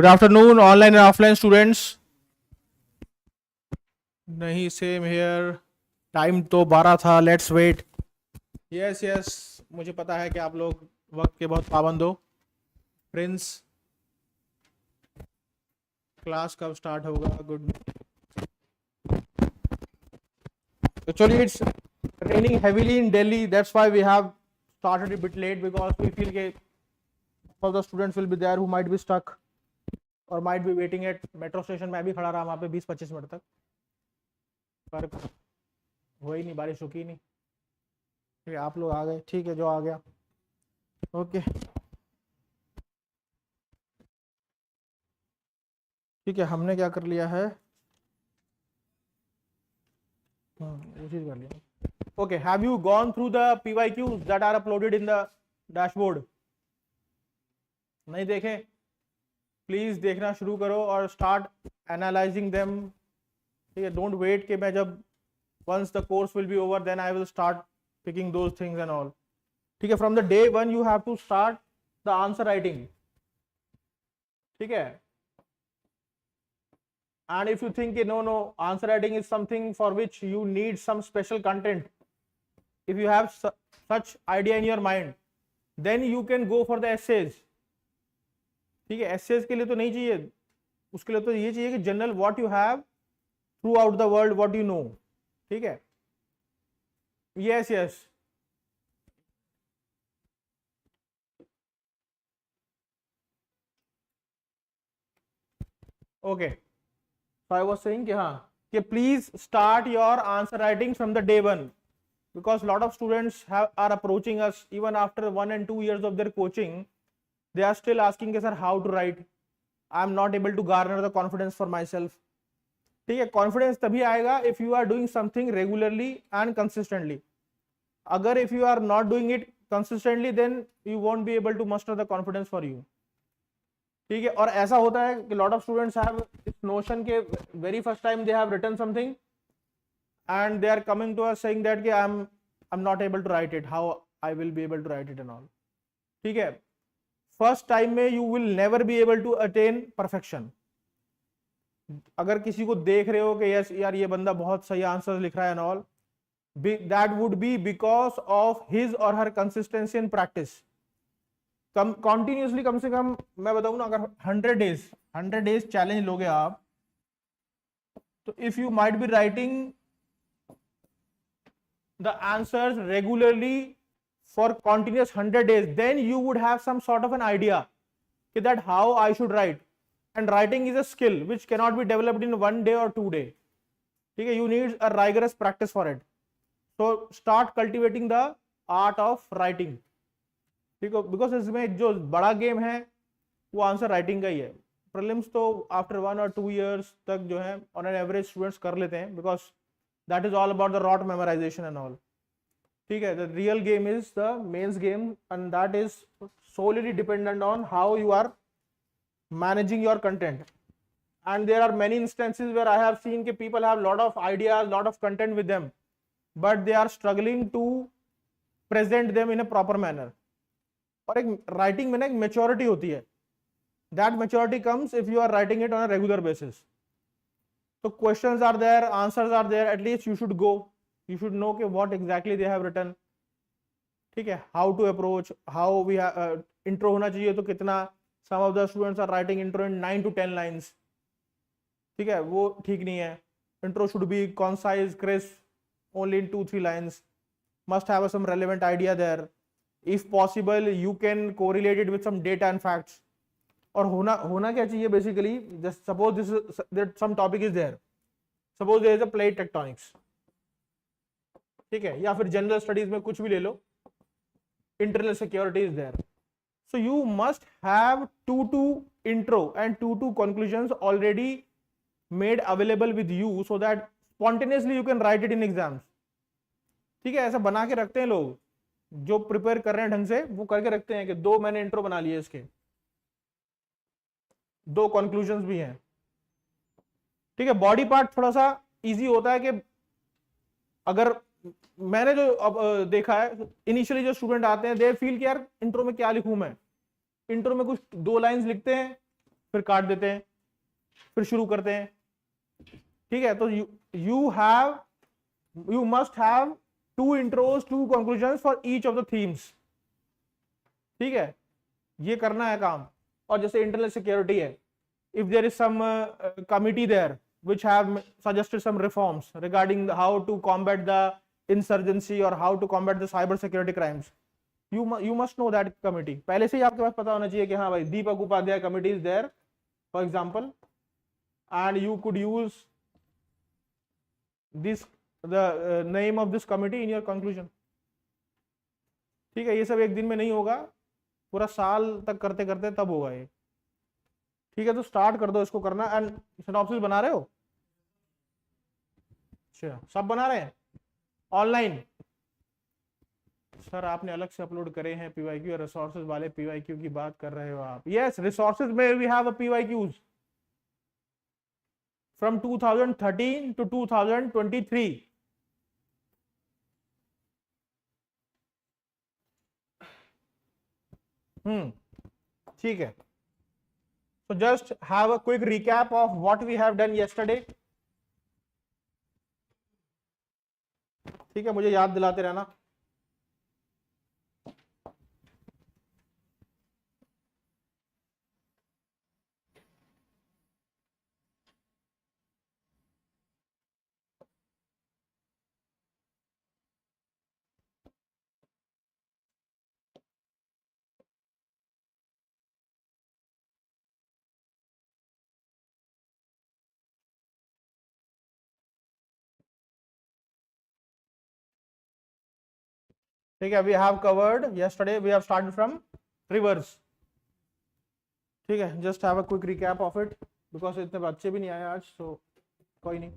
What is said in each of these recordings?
Good afternoon online and offline students. नहीं, same here, time तो 12 था, लेट्स वेट। यस यस, मुझे पता है कि आप लोग वक्त के बहुत पाबंद हो। प्रिंस, क्लास कब स्टार्ट होगा? गुड। तो चलिए, it's raining heavily in Delhi, that's why we have started a bit late because we feel that some of the students will be there who might be stuck or might be waiting at metro station। मैं भी खड़ा रहा वहाँ पे 20-25 minute तक, पर हो ही नहीं, बारिश रुकी नहीं। ठीक है, आप लोग आ गए, ठीक है, जो आ गया ओके। ठीक है, हमने क्या कर लिया है, वो चीज़ कर लिया। Okay, have you gone through the PYQs that are uploaded in the dashboard? नहीं देखें? प्लीज देखना शुरू करो और स्टार्ट एनालाइजिंग देम। ठीक है, डोंट वेट कि मैं जब once the course will be over then I will start picking those things and all। ठीक है, from the day one you have to start the answer writing। ठीक है, and if you think no answer writing is something for which you need some special content, if you have such idea in your mind then you can go for the essays। ठीक है, essays के लिए तो नहीं चाहिए, उसके लिए तो ये चाहिए कि general what you have through out the world, what you know. ठीक है, yes yes, okay. So I was saying कि हाँ, कि please start your answer writing from the day one, because lot of students are approaching us even after 1 and 2 years of their coaching, they are still asking sir how to write, I am not able to garner the confidence for myself। ठीक है, confidence तभी आएगा if you are doing something regularly and consistently। अगर if you are not doing it consistently then you won't be able to muster the confidence for you। ठीक है, और ऐसा होता है कि lot of students have this notion के very first time they have written something and they are coming to us saying that कि I'm not able to write it, how I will be able to write it and all। ठीक है, first time में you will never be able to attain perfection। अगर किसी को देख रहे हो कि यस यार ये बंदा बहुत सही आंसर लिख रहा है and all, that would be because of his or her consistency and practice। Continuously कम से कम मैं बताऊं ना, अगर 100 डेज चैलेंज लोगे आप, तो if you might be writing the answers regularly for continuous 100 days, then you would have some sort of an idea that how I should write। and writing is a skill which cannot be developed in 1 day or 2 day। ठीक है, you need a rigorous practice for it। so start cultivating the art of writing। ठीक है, because इसमें जो बड़ा game है वो answer writing का ही है। प्रीलिम्स तो आफ्टर 1 or 2 years तक जो है ऑन एन एवरेज स्टूडेंट्स कर लेते हैं, because that is all about the rote memorization and all। ठीक है, the real game is the mains game and that is solely dependent on how you are managing your content। and there are many instances where I have seen that people have lot of ideas, lot of content with them, but they are struggling to present them in a proper manner। और एक writing में ना एक maturity होती है, that maturity comes if you are writing it on a regular basis। So questions are there, answers are there, at least you should go, you should know कि what exactly they have written। ठीक है, how to approach, how we intro होना चाहिए तो कितना, some of the students are writing intro in 9 to 10 lines। ठीक है, वो ठीक नहीं है। intro should be concise, crisp, only in 2-3 lines, must have some relevant idea there। if possible you can correlate it with some data and facts। और होना क्या चाहिए basically, suppose this some topic is there, suppose there is a plate tectonics. ठीक है, या फिर general studies में कुछ भी ले लो, internal security is there. So you must have 2 intro and 2 conclusions already made available with you so that spontaneously you can write it in exams। ठीक है, ऐसा बना के रखते हैं लोग जो प्रिपेयर कर रहे हैं ढंग से, वो करके रखते हैं कि 2 मैंने इंट्रो बना लिए, इसके 2 कंक्लूजन्स भी हैं। ठीक है, बॉडी पार्ट थोड़ा सा इजी होता है कि अगर मैंने जो अब देखा है, इनिशियली जो स्टूडेंट आते हैं दे फील कि यार इंट्रो में क्या लिखूं मैं। इंट्रो में कुछ 2 लाइंस लिखते हैं, फिर काट देते हैं, फिर शुरू करते हैं, ठीक है। तो you must have 2 intros, 2 conclusions for each of the themes, ठीक है, ये करना है काम। और जैसे इंटरनल सिक्योरिटी है, if there is some committee there which have suggested some reforms regarding how to combat the insurgency or how to combat the cyber security crimes, you must know that committee, पहले से ही आपके पास पता होना चाहिए कि हाँ भाई दीपक Upadhyay committee is there for example, and you could use this the name of this committee in your conclusion, ठीक है। ये सब एक दिन में नहीं होगा, पूरा साल तक करते करते तब होगा ये, ठीक है। तो स्टार्ट कर दो इसको करना। एंड सिनॉप्सिस बना रहे हो? अच्छा, सब बना रहे हैं ऑनलाइन? सर आपने अलग से अपलोड करे हैं पीवाईक्यू और रिसोर्सेज वाले पीवाईक्यू की बात कर रहे हो आप? यस, रिसोर्सेज में we have a PYQs from 2013 to 2023। ठीक है। So just have a quick recap of what we have done yesterday, ठीक है, मुझे याद दिलाते रहना। ठीक है, we have covered yesterday, we have started from rivers, ठीक है। Just have a quick recap of it because इतने बच्चे भी नहीं आए आज, तो कोई नहीं।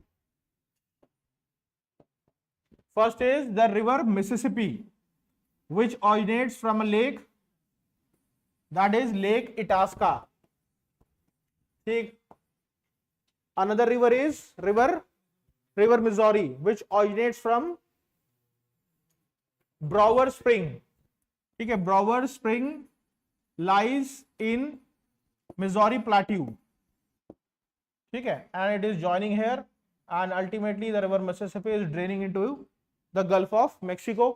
First is the river Mississippi which originates from a lake, that is Lake Itasca, ठीक। Another river is river Missouri which originates from Brower Spring, ठीक है। Brower Spring lies in Missouri Plateau, ठीक है, and it is joining here, and ultimately the river Mississippi is draining into the Gulf of Mexico,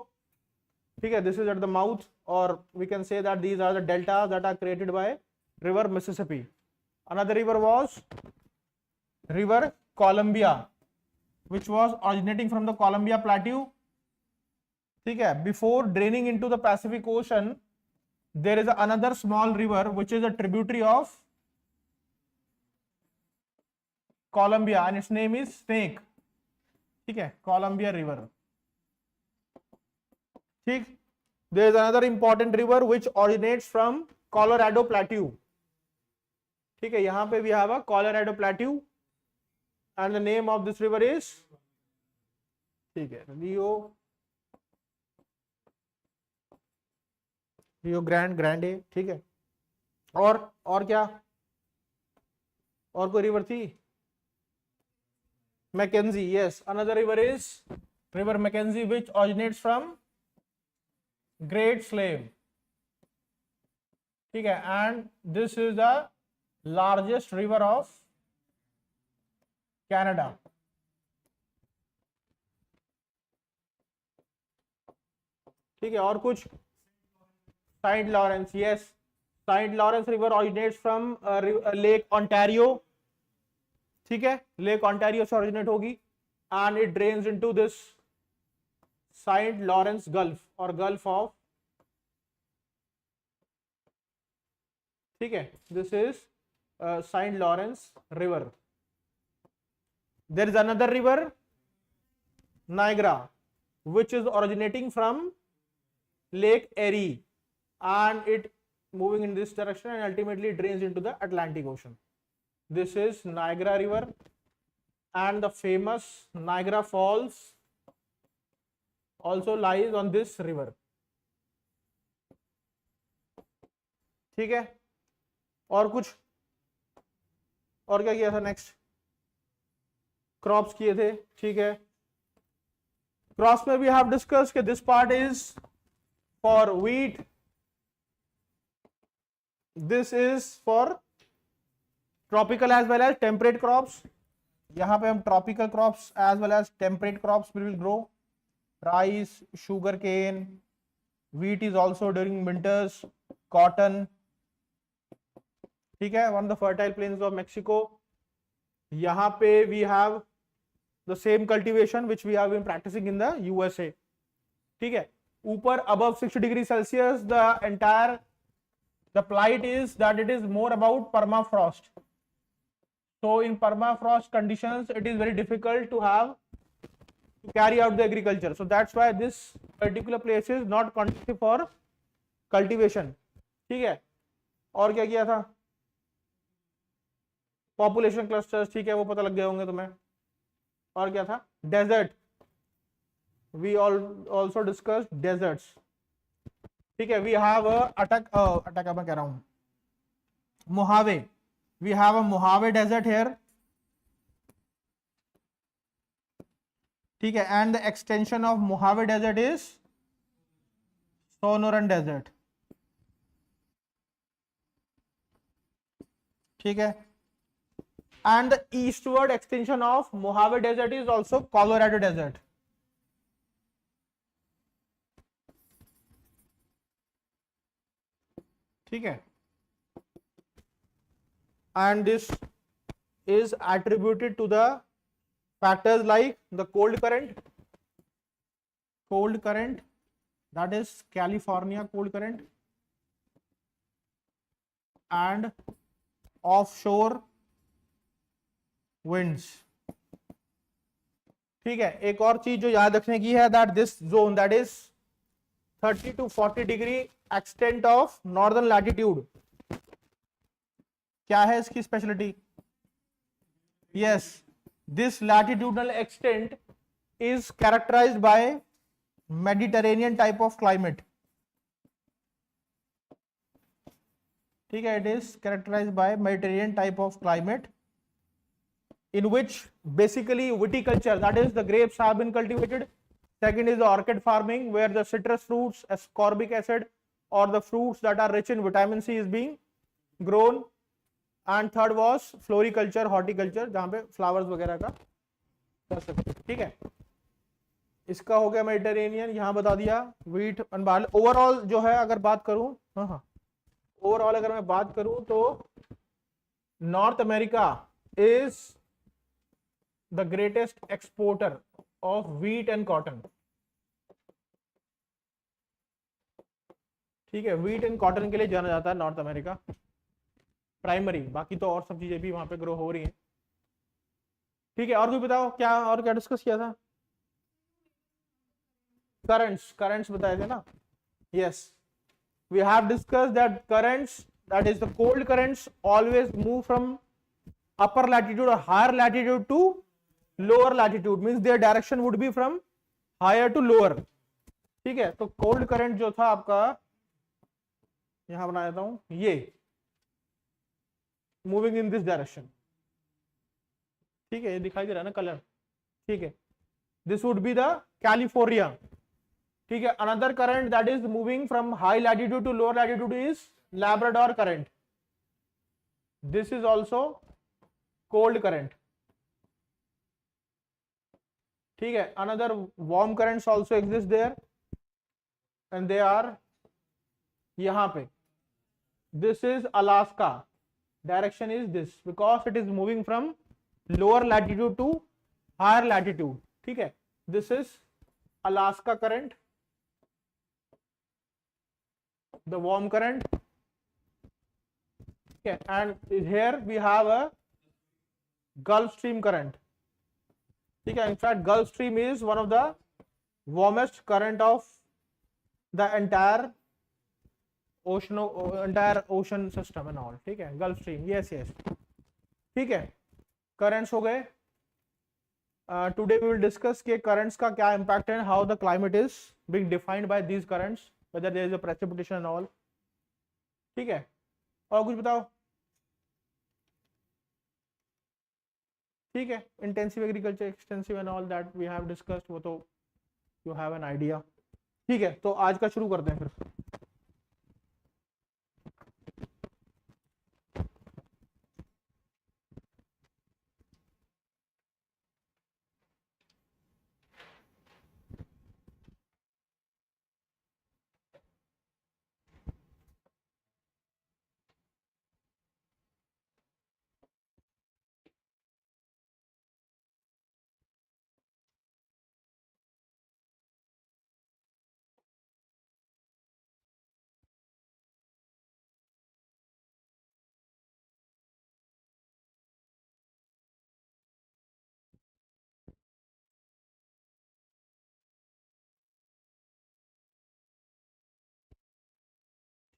ठीक है। This is at the mouth, or we can say that these are the deltas that are created by river Mississippi. Another river was river Columbia which was originating from the Columbia Plateau, ठीक है। Before draining into the Pacific Ocean, there is another small river which is a tributary of Columbia and its name is Snake, ठीक है, Columbia River, ठीक। There is another important river which originates from Colorado Plateau, ठीक है। यहां पे भी have a Colorado Plateau and the name of this river is, ठीक है, Rio Grande, ठीक है। और क्या, और कोई रिवर थी? Mackenzie, yes, another river is river Mackenzie which originates from Great Slave, ठीक है, and this is the largest river of Canada, ठीक है। और कुछ? Saint Lawrence, yes, Saint Lawrence river originates from Lake Ontario, ठीक है, Lake Ontario से originate होगी, and it drains into this Saint Lawrence Gulf or Gulf of, ठीक है, this is Saint Lawrence river. There is another river Niagara which is originating from Lake Erie, and it moving in this direction and ultimately drains into the Atlantic Ocean. This is Niagara river, and the famous Niagara Falls also lies on this river, ठीक है। और कुछ? और क्या किया था? Next crops किए थे, ठीक है। क्रॉप्स में वी हैव डिस्कस कि this part is for wheat, this is for tropical as well as temperate crops, यहाँ पे हम tropical crops as well as temperate crops will grow, rice, sugar cane, wheat is also during winters, cotton, ठीक है, one of the fertile plains of Mexico. यहाँ पे we have the same cultivation which we have been practicing in the USA, ठीक है. ऊपर above 60 degree Celsius the plight is that it is more about permafrost. So in permafrost conditions it is very difficult to carry out the agriculture. So that's why this particular place is not conducive for cultivation, ठीक है. और क्या किया था, population clusters, ठीक है, वो पता लग गए होंगे तुम्हें. और क्या था, desert, we also discuss deserts, ठीक है. वी हैव अटक मैं कह रहा हूं Mojave, we have a Mojave desert here, ठीक है. And the extension of Mojave desert is Sonoran desert, ठीक है. And the eastward extension of Mojave desert is also Colorado desert, ठीक है. And this is attributed to the factors like the cold current, that is California cold current, and offshore winds, ठीक है. एक और चीज जो याद रखने की है, that this zone that is 30 to 40 degree extent of northern latitude, क्या है इसकी speciality? Yes, this latitudinal extent is characterized by Mediterranean type of climate, ठीक है. It is characterized by Mediterranean type of climate in which basically viticulture, that is the grapes have been cultivated. Second is the orchid farming where the citrus fruits, ascorbic acid or the fruits that are rich in vitamin C is being grown. And third was floriculture, horticulture, जहां पे flowers वगैरह का कर सकते, ठीक है. इसका हो गया मेडिटेरेनियन, यहां बता दिया. Wheat and barley. ओवरऑल जो है अगर बात करूं, ओवरऑल अगर मैं बात करूं तो north America is the greatest exporter of wheat and cotton, ठीक है. व्हीट एंड कॉटन के लिए जाना जाता है नॉर्थ अमेरिका प्राइमरी, बाकी तो और सब चीजें भी वहां पे ग्रो हो रही हैं, ठीक है. और कोई बताओ क्या डिस्कस किया था? करंट्स बताए थे ना. Yes, we have discussed that currents, that is the cold currents always move from upper latitude और higher latitude to lower latitude, means their direction would be from higher to lower, ठीक है. तो cold current जो था आपका, यहां बना देता हूं, ये मूविंग इन दिस डायरेक्शन, ठीक है. ये दिखाई दे रहा है ना कलर, ठीक है. This would be the California, ठीक है. Another current that is moving from high latitude to lower latitude is Labrador current, this is also cold current, ठीक है. Another warm currents also exist there and they are यहां पे, this is Alaska, direction is this because it is moving from lower latitude to higher latitude, ठीक है. This is Alaska current, the warm current, okay. And here we have a Gulf Stream current, ठीक है. In fact Gulf Stream is one of the warmest current of the entire ocean system and all, ठीक है. Gulf stream, yes, ठीक है. Currents हो गए. Today we will discuss के currents का क्या इंपैक्ट है, how the climate is being defined by these currents, whether there is a precipitation and all, ठीक है. और कुछ बताओ, ठीक है. Intensive agriculture, extensive and all that we have discussed, वो तो यू हैव एन आइडिया, ठीक है. तो आज का शुरू करते हैं फिर.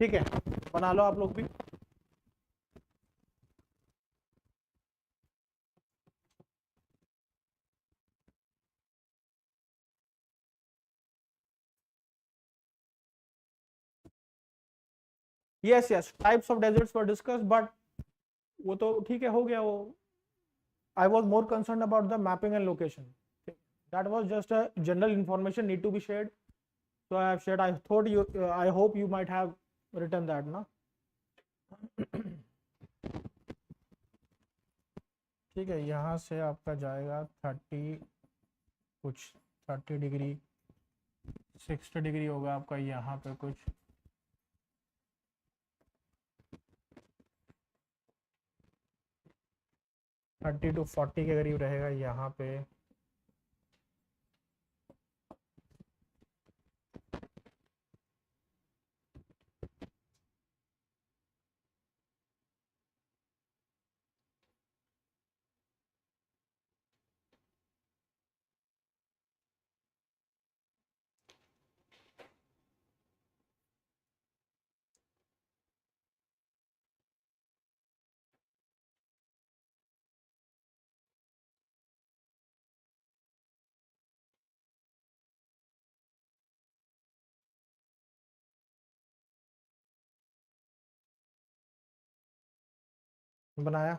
ठीक है, बना लो आप लोग भी। Yes yes, types of desserts were discuss, but वो तो ठीक है, हो गया वो। I was more concerned about the mapping and location. That was just a general information need to be shared. So I have shared. I thought you, I hope you might have written that, na? ठीक है, यहाँ से आपका जाएगा 30 कुछ 30 degree, 60 degree होगा आपका यहाँ पे कुछ, थर्टी टू 40 के करीब रहेगा यहाँ पे। बनाया?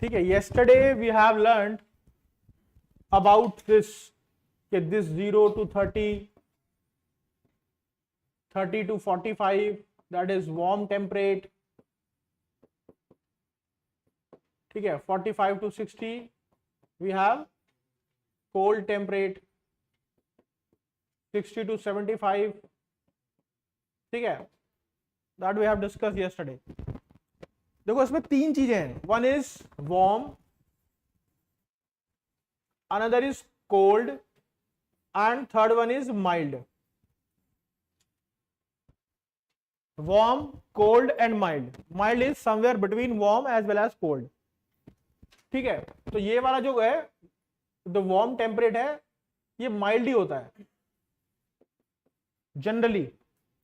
ठीक है, yesterday we have learned about this, this 0 to 30, 30 to 45, that is warm temperate, ठीक है। 45 to 60 we have cold temperate, 60 to 75, ठीक है, that we have discussed yesterday। देखो इसमें तीन चीजें हैं, one is warm, another is cold and third one is mild. Warm, cold and mild. Mild is somewhere between warm as well as cold, ठीक है। तो ये वाला जो है द वार्म टेम्परेट है, ये माइल्ड ही होता है जनरली,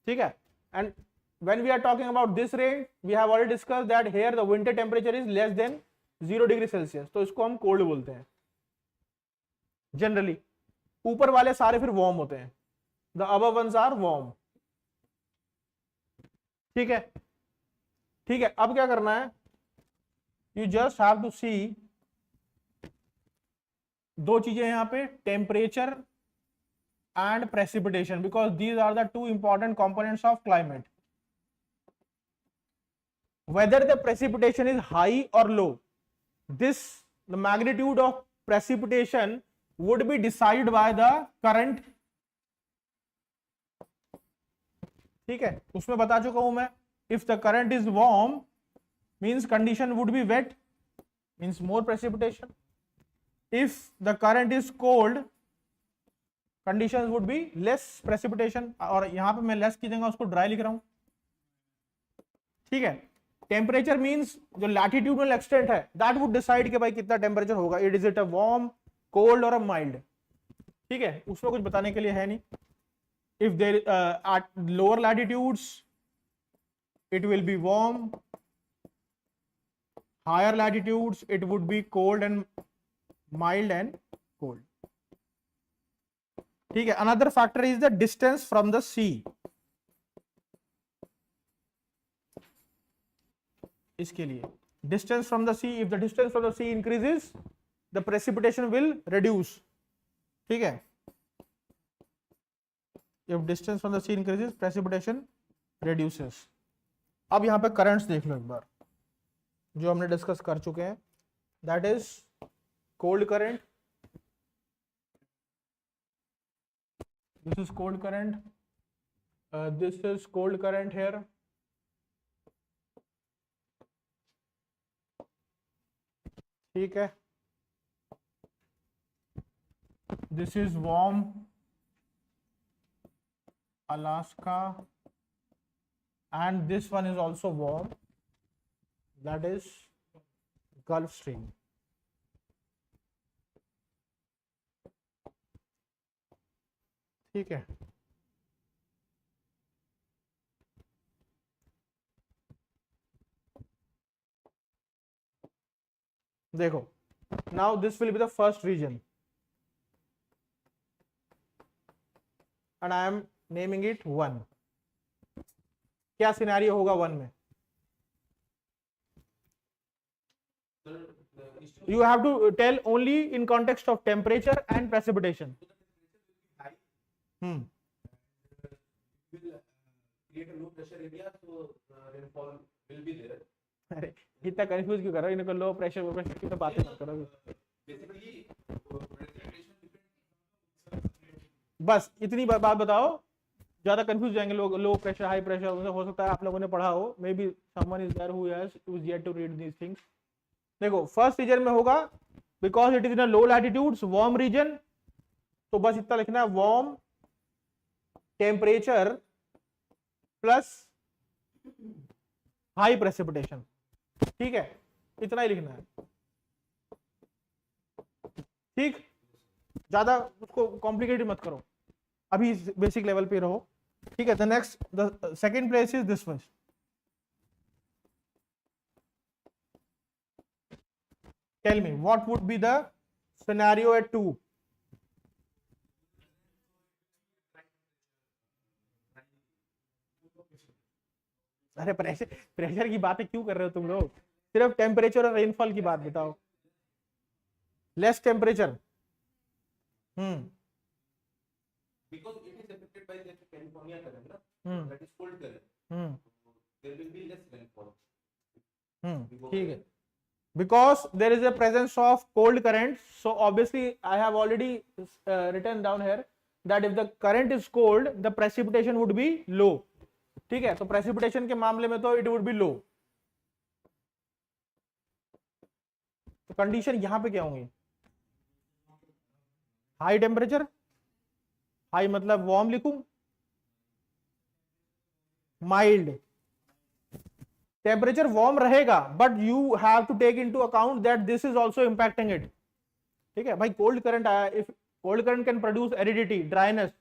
ठीक है। And when we are talking about this range, we have already discussed that here the winter temperature is less than 0 degree Celsius, तो इसको हम कोल्ड बोलते हैं जनरली। ऊपर वाले सारे फिर वार्म होते हैं, the above ones are warm, ठीक है। ठीक है, अब क्या करना है, you just have to see दो चीजें यहां पे, temperature and precipitation, because these are the two important components of climate. Whether the precipitation is high or low, the magnitude of precipitation would be decided by the current, ठीक है। उसमें बता चुका हूं मैं, if the current is warm means condition would be wet, means more precipitation. If the current is cold, conditions would be less precipitation, और यहां पे मैं less की जगह उसको dry लिख रहा हूं, ठीक है। टेम्परेचर मींस जो लैटिट्यूडनल एक्सटेंट है, दैट वुड डिसाइड कि भाई कितना टेम्परेचर होगा, it is it a warm, cold और अ माइल्ड, ठीक है। उसमें कुछ बताने के लिए है नहीं। If there at lower latitudes it will be warm, higher latitudes it would be cold and mild and cold, ठीक है। Another factor is the distance from the sea, इसके लिए distance from the sea, if the distance from the sea increases the precipitation will reduce, ठीक है। If distance from the sea increases precipitation reduces. अब यहां पे currents देख लो एक बार, जो हमने डिस्कस कर चुके हैं, that is cold current, this is cold current, this is cold current here, ठीक है। This is warm Alaska and this one is also warm, that is Gulf Stream, ठीक है, देखो, now this will be the first region and I am naming it 1. क्या scenario होगा 1 में? You have to tell only in context of temperature and precipitation. Create a low pressure area, so rainfall will be there. अरे इतना confuse क्यों कर रहे हो? इनको लो प्रेशर प्रेशर की तो बातें मत करो. Basically, बस इतनी बात बताओ, ज्यादा कंफ्यूज जाएंगे लोग. लो प्रेशर, हाई प्रेशर, हो सकता है आप लोगों ने पढ़ा हो, maybe someone is there who has yet to read these things. देखो, फर्स्ट रीजन में होगा because it is in a low latitudes, warm region, तो बस इतना लिखना है, warm temperature plus high precipitation. ठीक है, इतना ही लिखना है. ठीक, ज्यादा उसको कॉम्प्लिकेटेड मत करो, अभी बेसिक लेवल पे रहो. ठीक है, the next, the second place is this one. Tell me what would be the scenario at 2. Air pressure की बातें क्यों कर रहे हो तुम लोग? सिर्फ टेम्परेचर और रेनफॉल की बात बताओ. Less temperature. because it is affected by the California current, that is cold current. There will be less rainfall. ठीक है, because there is a presence of cold current, so obviously I have already written down here that if the current is cold, the precipitation would be low. ठीक है, तो precipitation के मामले में तो it would be low. तो condition यहां पे क्या होंगी? हाई टेम्परेचर, हाई मतलब वार्म लिखूं, माइल्ड. टेम्परेचर वार्म रहेगा, but you have to take into account that this is also impacting it. ठीक है भाई, कोल्ड करंट आया, if cold current can produce aridity, dryness,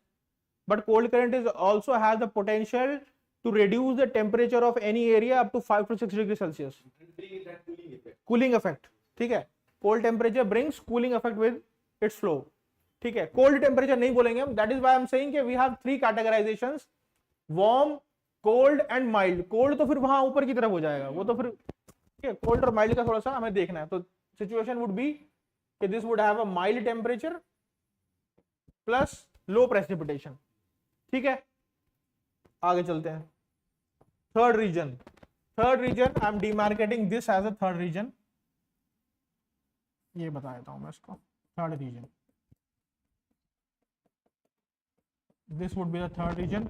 but cold current is also has the potential to reduce the temperature of any area up to 5 to 6 degrees Celsius. Cooling effect. ठीक है, cold temperature brings cooling effect with its flow. ठीक है, cold temperature नहीं बोलेंगे हम. That is why I am saying कि we have 3 categorizations: warm, cold and mild. cold तो फिर वहां ऊपर की तरफ हो जाएगा, वो तो फिर ठीक है. cold और mild का थोड़ा सा हमें देखना है. तो situation would be कि this would have a mild temperature plus low precipitation. ठीक है, आगे चलते हैं. Third region, I am demarcating this as a third region. ये बता देता हूं मैं इसको. Third region, this would be the third region.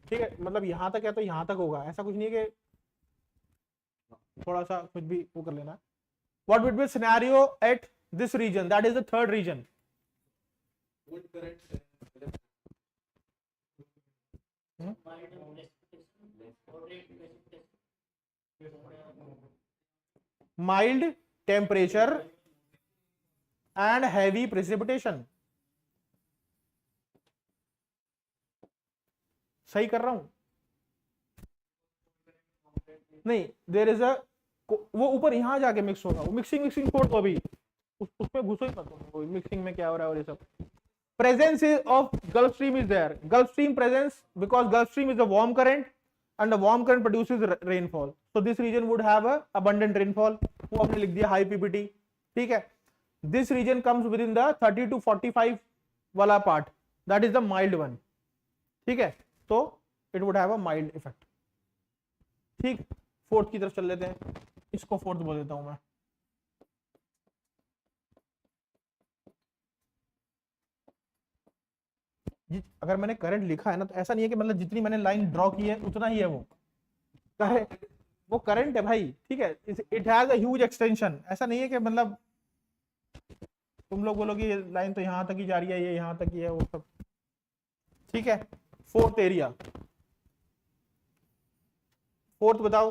ठीक है, मतलब यहां तक है तो यहां तक होगा, ऐसा कुछ नहीं है कि थोड़ा सा कुछ भी वो कर लेना. What would be scenario at this region, that is the third region. Mild temperature and heavy precipitation. सही कर रहा हूं? नहीं, देयर इज अ, वो ऊपर यहां जाके मिक्स होगा. वो मिक्सिंग छोड़ दो अभी, उसमें घुसो ही मत. मिक्सिंग में क्या हो रहा है और ये सब. Presence of Gulf Stream is there. Gulf Stream presence, because Gulf Stream is a warm current and the warm current produces rainfall. So this region would have a abundant rainfall. वो हमने लिख दिया high PPT. ठीक है, this region comes within the 30 to 45 वाला part. That is the mild one. ठीक है, तो it would have a mild effect. ठीक, फोर्थ की तरफ चल लेते हैं. इसको फोर्थ बोल देता हूं मैं. अगर मैंने करंट लिखा है ना, तो ऐसा नहीं है कि मतलब जितनी मैंने लाइन ड्रॉ की है उतना ही है वो करंट है भाई. ठीक है, it has a huge extension. ऐसा नहीं है कि मतलब तुम लोग बोलोगे ये लाइन तो यहां तक ही जा रही है, ये यहां तक ही है, वो सब. ठीक है, फोर्थ एरिया, फोर्थ बताओ.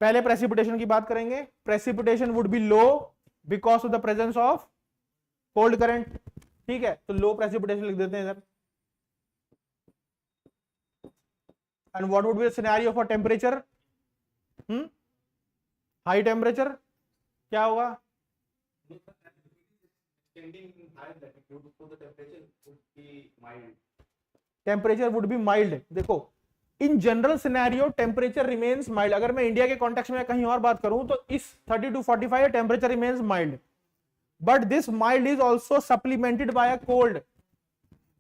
पहले प्रेसिपिटेशन की बात करेंगे. Precipitation would be low because of the presence of cold current, ठीक है, तो लो प्रेसिपिटेशन लिख देते हैं इधर। And what would be the scenario for temperature? High temperature क्या होगा? Extending in higher latitude, so the temperature would be mild. Temperature would be mild. देखो in general scenario temperature remains mild. अगर मैं India के context में कहीं और बात करूं तो इस 30 to 45 temperature remains mild, but this mild is also supplemented by a cold.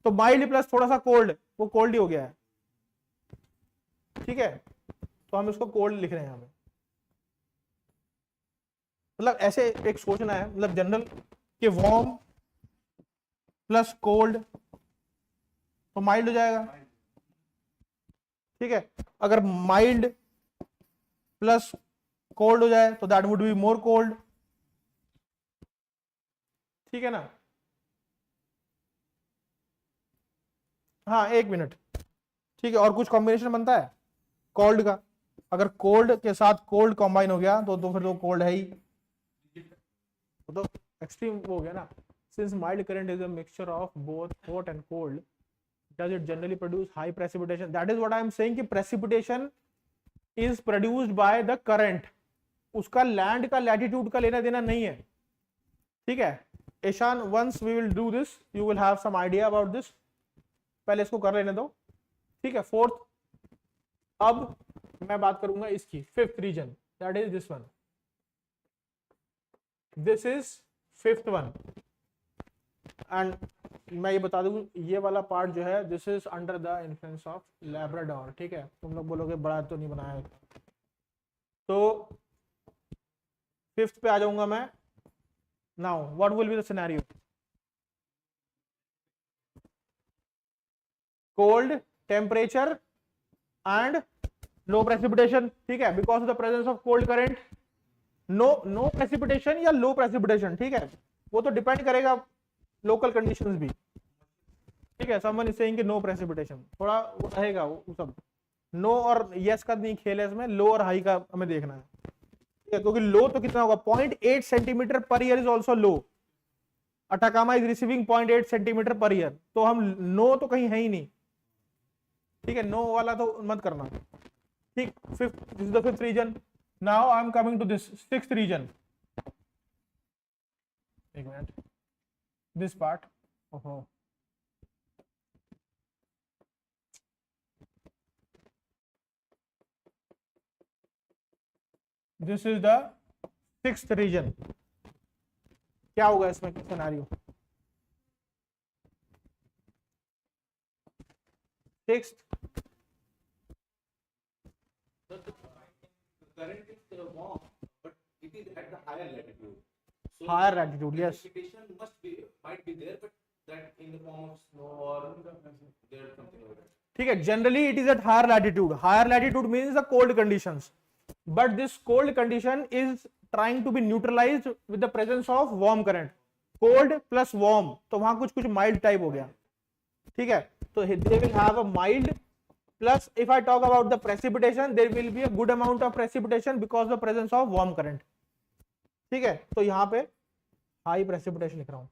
तो माइल्ड प्लस थोड़ा सा कोल्ड, वो कोल्ड ही हो गया है, ठीक है, तो हम इसको कोल्ड लिख रहे हैं यहां पे। मतलब ऐसे एक सोचना है, मतलब जनरल कि वार्म प्लस कोल्ड तो माइल्ड हो जाएगा, ठीक है। अगर माइल्ड प्लस कोल्ड हो जाए तो that would be more cold, ठीक है ना। हाँ एक मिनट, ठीक है, और कुछ कॉम्बिनेशन बनता है कोल्ड का? अगर कोल्ड के साथ कोल्ड कॉम्बाइन हो गया तो फिर तो कोल्ड है ही, तो एक्सट्रीम हो गया ना। Since mild current is a mixture of both hot and cold, does it generally produce high precipitation? That is what I am saying कि precipitation is produced by the current। उसका land का latitude का लेना देना नहीं है, ठीक है। Ishan, once we will do this you will have some idea about this। पहले इसको कर लेने दो, ठीक है। फोर्थ, अब मैं बात करूंगा इसकी fifth region, that is this one. This is fifth one, and मैं ये बता दूं ये वाला पार्ट जो है this is under the influence of Labrador, ठीक है। तुम लोग बोलोगे बड़ा तो नहीं बनाया है, तो फिफ्थ पे आ जाऊंगा मैं। Now what will be the scenario? Cold temperature and low precipitation, ठीक है, because of the presence of cold current. No precipitation या लो प्रेसिपिटेशन, ठीक है, वो तो डिपेंड करेगा लोकल कंडीशंस भी, ठीक है। समवन इज सेइंग कि नो प्रेसिपिटेशन, थोड़ा वो रहेगा वो सब। नो और यस का नहीं खेल है इसमें, लो और हाई का हमें देखना है, ठीक है, क्योंकि लो तो कितना होगा 0.8 centimetre per year is also low. Atacama is receiving 0.8 centimetre per year, तो हम नो तो कहीं है ही नहीं, ठीक है, नो वाला तो मत करना, ठीक। Fifth, this is the fifth region. Now I am coming to this sixth region. एक minute, this part, this is the sixth region। क्या होगा इसमें scenario? Sixth, The current is warm, but it is at the higher latitude. So higher latitude, yes, precipitation might be there, but that in the form of snow or there something like that. ठीक है। Generally it is at higher latitude. Higher latitude means the cold conditions, but this cold condition is trying to be neutralised with the presence of warm current. Cold plus warm, तो वहां कुछ कुछ mild type हो गया, ठीक है। तो they will have a mild plus if I talk about the precipitation there will be a good amount of precipitation because the presence of warm current, ठीक है। तो यहां पे हाई प्रेसिपिटेशन लिख रहा हूं,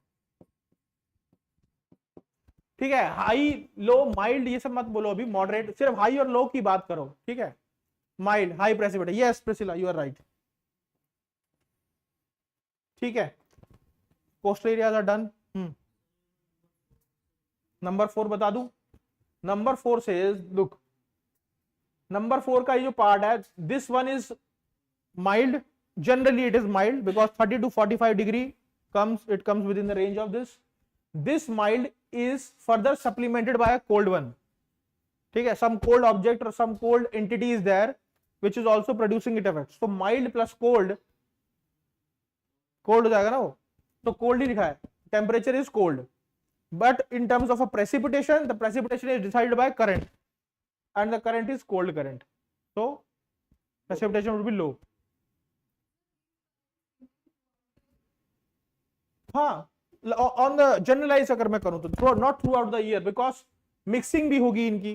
ठीक है। हाई लो माइल्ड ये सब मत बोलो अभी, मॉडरेट, सिर्फ हाई और लो की बात करो, ठीक है। Mild high precipitation, yes Priscilla you are right, ठीक है। Coastal areas are done. Number 4 बता दूं। नंबर 4 से लुक, नंबर 4 का ये जो पार्ट है, this one is mild, generally it is mild because 30 to 45 degree comes within the range of this mild is further supplemented by a cold one, ठीक है। some cold object or some cold entity is there which is also producing its effects, so mild plus cold हो जाएगा ना वो, तो cold ही लिखा है, temperature is cold, but in terms of a precipitation the precipitation is decided by current and the current is cold current, so precipitation would be low। हाँ, on the generalise अगर मैं करूं तो not throughout the year because mixing भी होगी इनकी,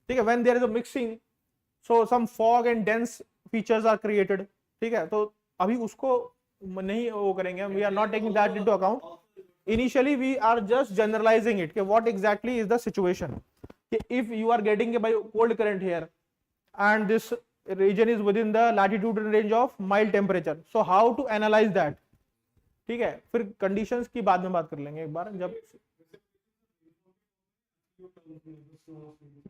ठीक है। When there is a mixing so some fog and dense features are created, ठीक है। तो अभी उसको नहीं वो करेंगे, we are not taking that into account. initially we are just generalizing it, what exactly is the situation. If you are getting a by cold current here and this region is within the latitudinal range of mild temperature, so how to analyze that. ठीक है, फिर conditions की बाद में बात कर लेंगे एक बार, जब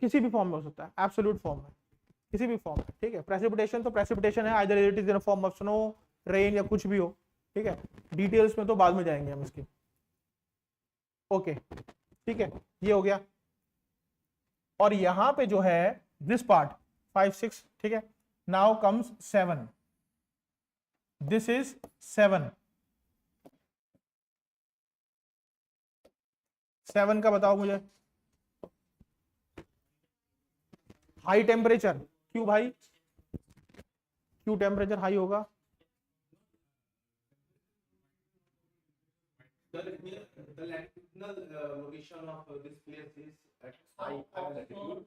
किसी भी फॉर्म में हो सकता है, एब्सोल्यूट फॉर्म में, किसी भी फॉर्म में, ठीक है. प्रेसिपिटेशन तो प्रेसिपिटेशन है, either it is in form of snow, rain या कुछ भी हो, ठीक है. डिटेल्स में तो बाद में जाएंगे हम इसकी. ओके, ठीक है, ये हो गया. और यहां पे जो है दिस पार्ट 5 6, ठीक है. Now comes 7. This is 7. 7 का बताओ मुझे. हाई टेम्परेचर, क्यों भाई, क्यों टेम्परेचर हाई होगा. The latitudinal location of this place is at high latitude,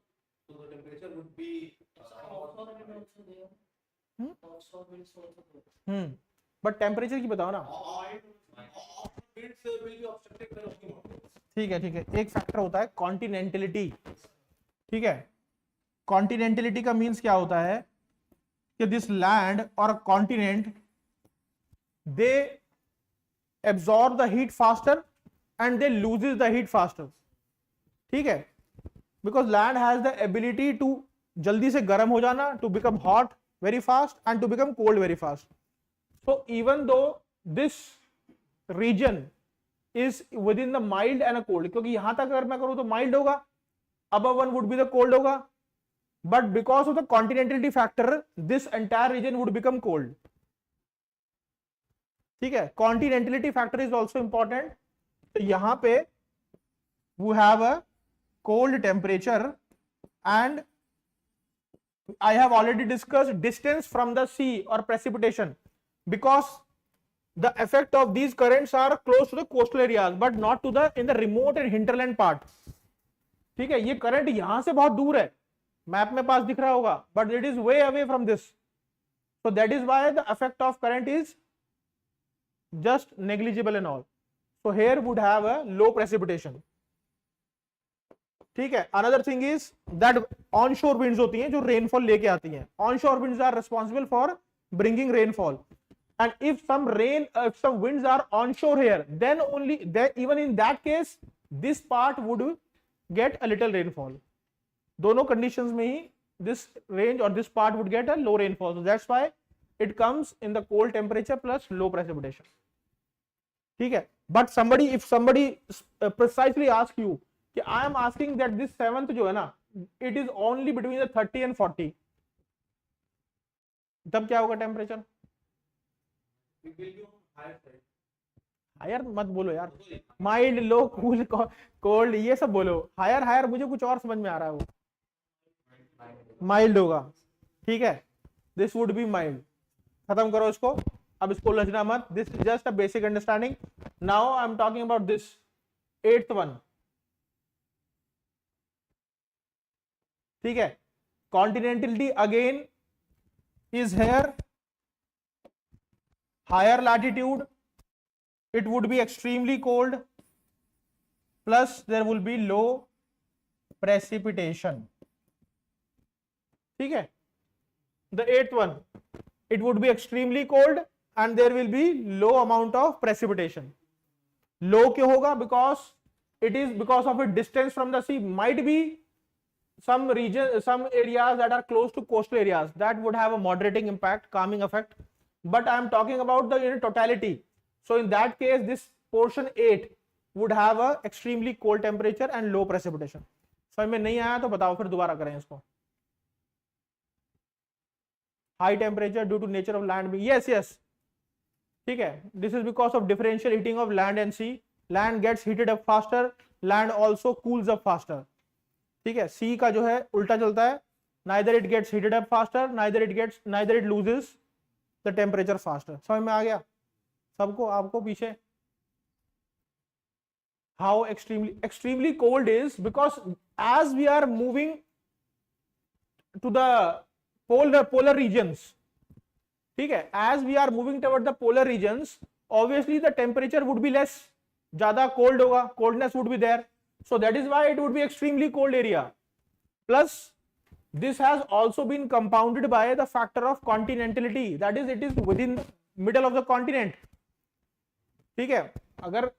so the temperature would be but temperature की बताओ ना. winds will be obstructed by rocky mountains. ठीक है, ठीक है. एक फैक्टर होता है कॉन्टिनेंटलिटी, ठीक है. कॉन्टिनेंटलिटी का मीन्स क्या होता है कि दिस लैंड और continent they absorb the heat faster and they loses the heat faster, ठीक है. because land has the ability to जल्दी से गर्म हो जाना, to become hot very fast and to become cold very fast. so even though this region is within the mild and a cold, क्योंकि यहां तक अगर मैं करूं तो mild होगा, above one would be the cold होगा, but because of the continentality factor this entire region would become cold, ठीक है. Continentality factor is also important. तो यहां पे we have a cold temperature and I have already discussed distance from the sea और precipitation, because the effect of these currents are close to the coastal areas but not to the in the remote and hinterland part, ठीक है. ये current यहां से बहुत दूर है, map में पास दिख रहा होगा, but it is way away from this, so that is why the effect of current is just negligible and all. so here would have a low precipitation, ठीक है. another thing is that onshore winds होती हैं जो rainfall लेके आती हैं. onshore winds are responsible for bringing rainfall, and if some winds are onshore here, then only even in that case this part would get a little rainfall. दोनों conditions में ही this range or this part would get a low rainfall, so that's why it comes in the cold temperature plus low precipitation, ठीक है. but if somebody precisely ask you कि I am asking that this 7th जो है ना it is only between the 30 and 40, तब क्या होगा temperature. Higher मत बोलो यार, माइल्ड, लो, कूल, कोल्ड, ये सब बोलो. हायर हायर मुझे कुछ और समझ में आ रहा है, वो माइल्ड होगा, ठीक है. This would be mild. खत्म करो इसको, अब इसको लजना मत. This is just a basic understanding. Now I am talking about this 8th one, ठीक है. कॉन्टिनेंटलिटी again is here. higher latitude it would be extremely cold plus there will be low precipitation, ठीक है. the 8th one it would be extremely cold and there will be low amount of precipitation. low क्यों होगा? because it is because of a distance from the sea. might be some areas that are close to coastal areas that would have a moderating impact, calming effect, but I am talking about the in totality. so in that case this portion 8 would have a extremely cold temperature and low precipitation. समझ में नहीं आया तो बताओ, फिर दोबारा करें इसको. high temperature due to nature of land being, yes, ठीक है. this is because of differential heating of land and sea. land gets heated up faster, land also cools up faster, ठीक है. सी का जो है उल्टा चलता है, neither it gets heated up faster, neither it loses the temperature faster. समझ में आ गया सबको, आपको पीछे? how extremely cold is because as we are moving to the polar regions, ठीक है, as we are moving toward the polar regions obviously the temperature would be less, ज्यादा कोल्ड होगा, coldness would be there, so that is why it would be extremely cold area. Plus this has also been compounded by the factor of continentality, that is it is within the middle of the continent. ठीक है, अगर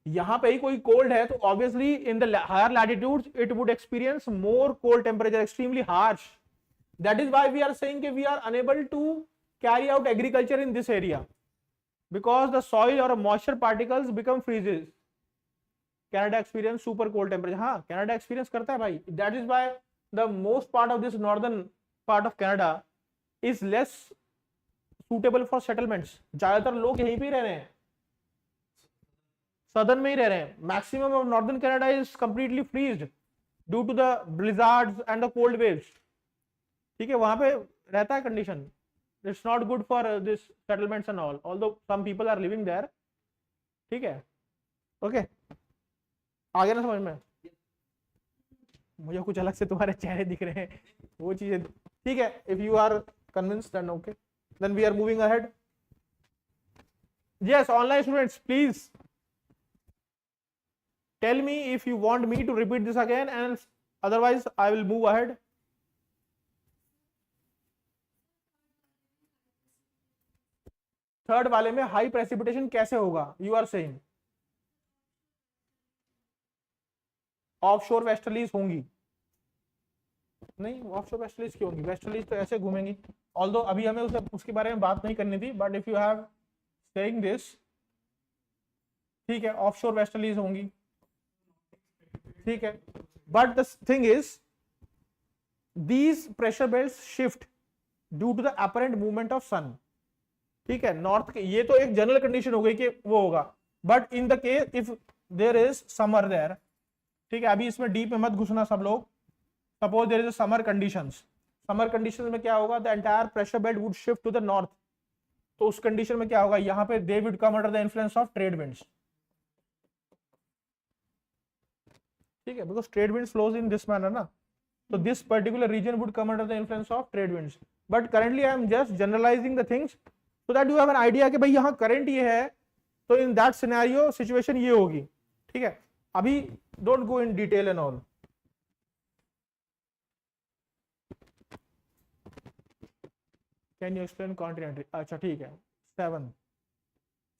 यहां पे ही कोई cold है तो obviously in the higher latitudes it would experience more cold temperature, extremely harsh. That is why we are saying कि we are unable to carry out agriculture in this area because the soil or moisture particles become freezes. Canada experience super cold temperature. हाँ, Canada experience करता है भाई. That is why the most part of this northern part of Canada is less suitable for settlements. ज्यादातर लोग यहीं पे ही रह रहे हैं, southern में ही रह रहे हैं. Maximum of northern Canada is completely freezed due to the blizzards and the cold waves. ठीक है, वहां पे रहता है condition. It's not good for this settlements and all, although some people are living there. ठीक है, ओके, आ गया ना समझ में? मुझे कुछ अलग से तुम्हारे चेहरे दिख रहे हैं, वो चीजें ठीक है. If you are convinced then okay, then we are moving ahead. Yes, online students, please tell me if you want me to repeat this again, and otherwise I will move ahead. Third वाले में high precipitation कैसे होगा? You are saying offshore westerlies होंगी? नहीं, offshore westerlies क्यों होंगी? Westerlies तो ऐसे घूमेंगी. ऑल्दो अभी हमें उसके बारे में बात नहीं करनी थी, but if you have saying this, ठीक है, ऑफशोर वेस्टर्लीज होंगी, ठीक है. But the thing is these pressure belts shift due to the apparent movement of sun. ठीक है, नॉर्थ के ये तो एक जनरल कंडीशन हो गई कि वो होगा. But in the case if there is summer there, ठीक है, अभी इसमें डीप में मत घुसना सब लोग. Suppose there is a summer conditions. Summer conditions में क्या होगा? The entire pressure belt would shift to the north. तो उस कंडीशन में क्या होगा? यहाँ पे they would come under the influence of trade winds. ठीक है, because trade winds flows in this manner ना, तो this particular region would come under the influence of trade winds. But currently I am just generalising the things so that you have an idea कि भाई यहाँ current ये है, तो in that scenario situation ये होगी. ठीक है, अभी don't go in detail and all. Can you explain continent? अच्छा ठीक है.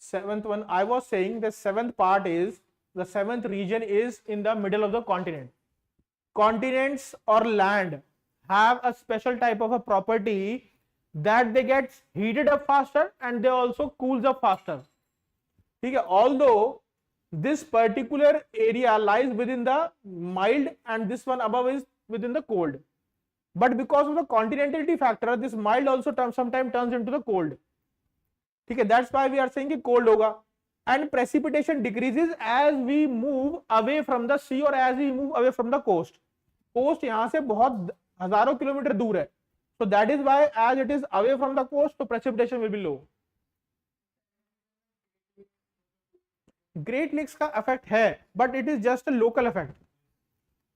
Seventh one I was saying the seventh part is the seventh region is in the middle of the continent. Continents और land have a special type of a property that they get heated up faster and they also cools up faster. ठीक है, although this particular area lies within the mild and this one above is within the cold, but because of the continentality factor this mild also sometimes turns into the cold. ठीक है, that's why we are saying कि cold होगा. And precipitation decreases as we move away from the sea or as we move away from the coast. coast यहाँ से बहुत हजारों kilometre दूर है. So that is why as it is away from the coast, so precipitation will be low. Great Lakes का effect है, but it is just a local effect.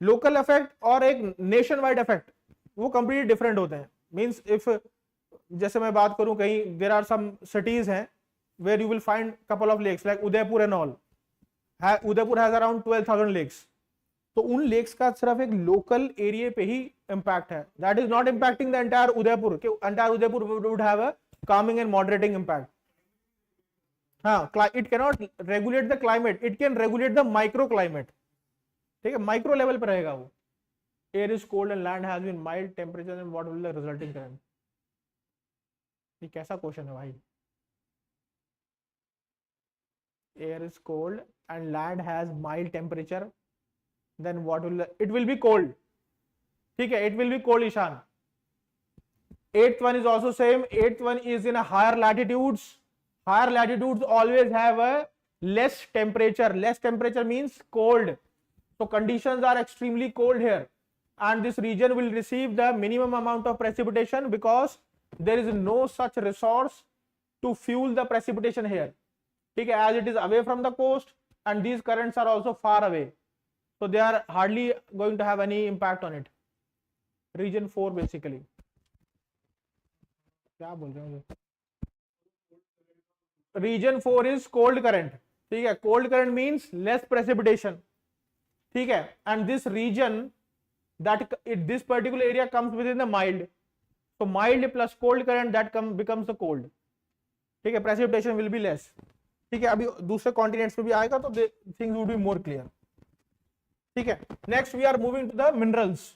Local effect और एक nation wide effect वो completely different होते हैं. Means if जैसे मैं बात करूं कहीं there are some cities हैं where you will find couple of lakes like Udaipur and all. Udaipur has around 12,000 lakes. तो उन लेक्स का सिर्फ एक लोकल एरिया पे ही इंपैक्ट है. That is not impacting the entire Udaipur. Entire Udaipur would have a calming and moderating impact. हाँ, it cannot regulate the climate, it can regulate the microclimate. ठीक है, माइक्रो लेवल पर रहेगा वो. Air is cold and land has been mild temperature and what will the resulting current? ये कैसा question है भाई? Air is cold and land has mild temperature, then what will it will be cold. ठीक है, it will be cold. Ishan, 8th one is also same. 8th one is in a higher latitudes. Higher latitudes always have a less temperature. Less temperature means cold. So conditions are extremely cold here, and this region will receive the minimum amount of precipitation because there is no such resource to fuel the precipitation here. ठीक है, as it is away from the coast and these currents are also far away, so they are hardly going to have any impact on it. Region 4 basically. क्या बोल रहे हो? Region 4 is cold current. ठीक है, cold current means less precipitation, ठीक है, and this region that this particular area comes within the mild, so mild plus cold current that becomes the cold, ठीक है, precipitation will be less, ठीक है, अभी दूसरे कॉन्टिनेंट्स पे भी आएगा तो things would be more clear, ठीक है। Next we are moving to the minerals.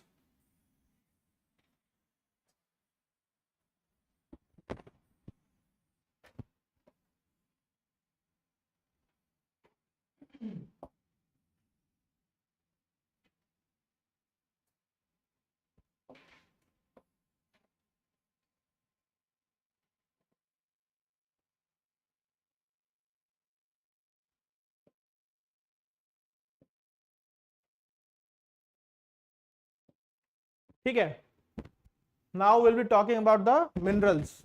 ठीक है, now will be talking about the minerals.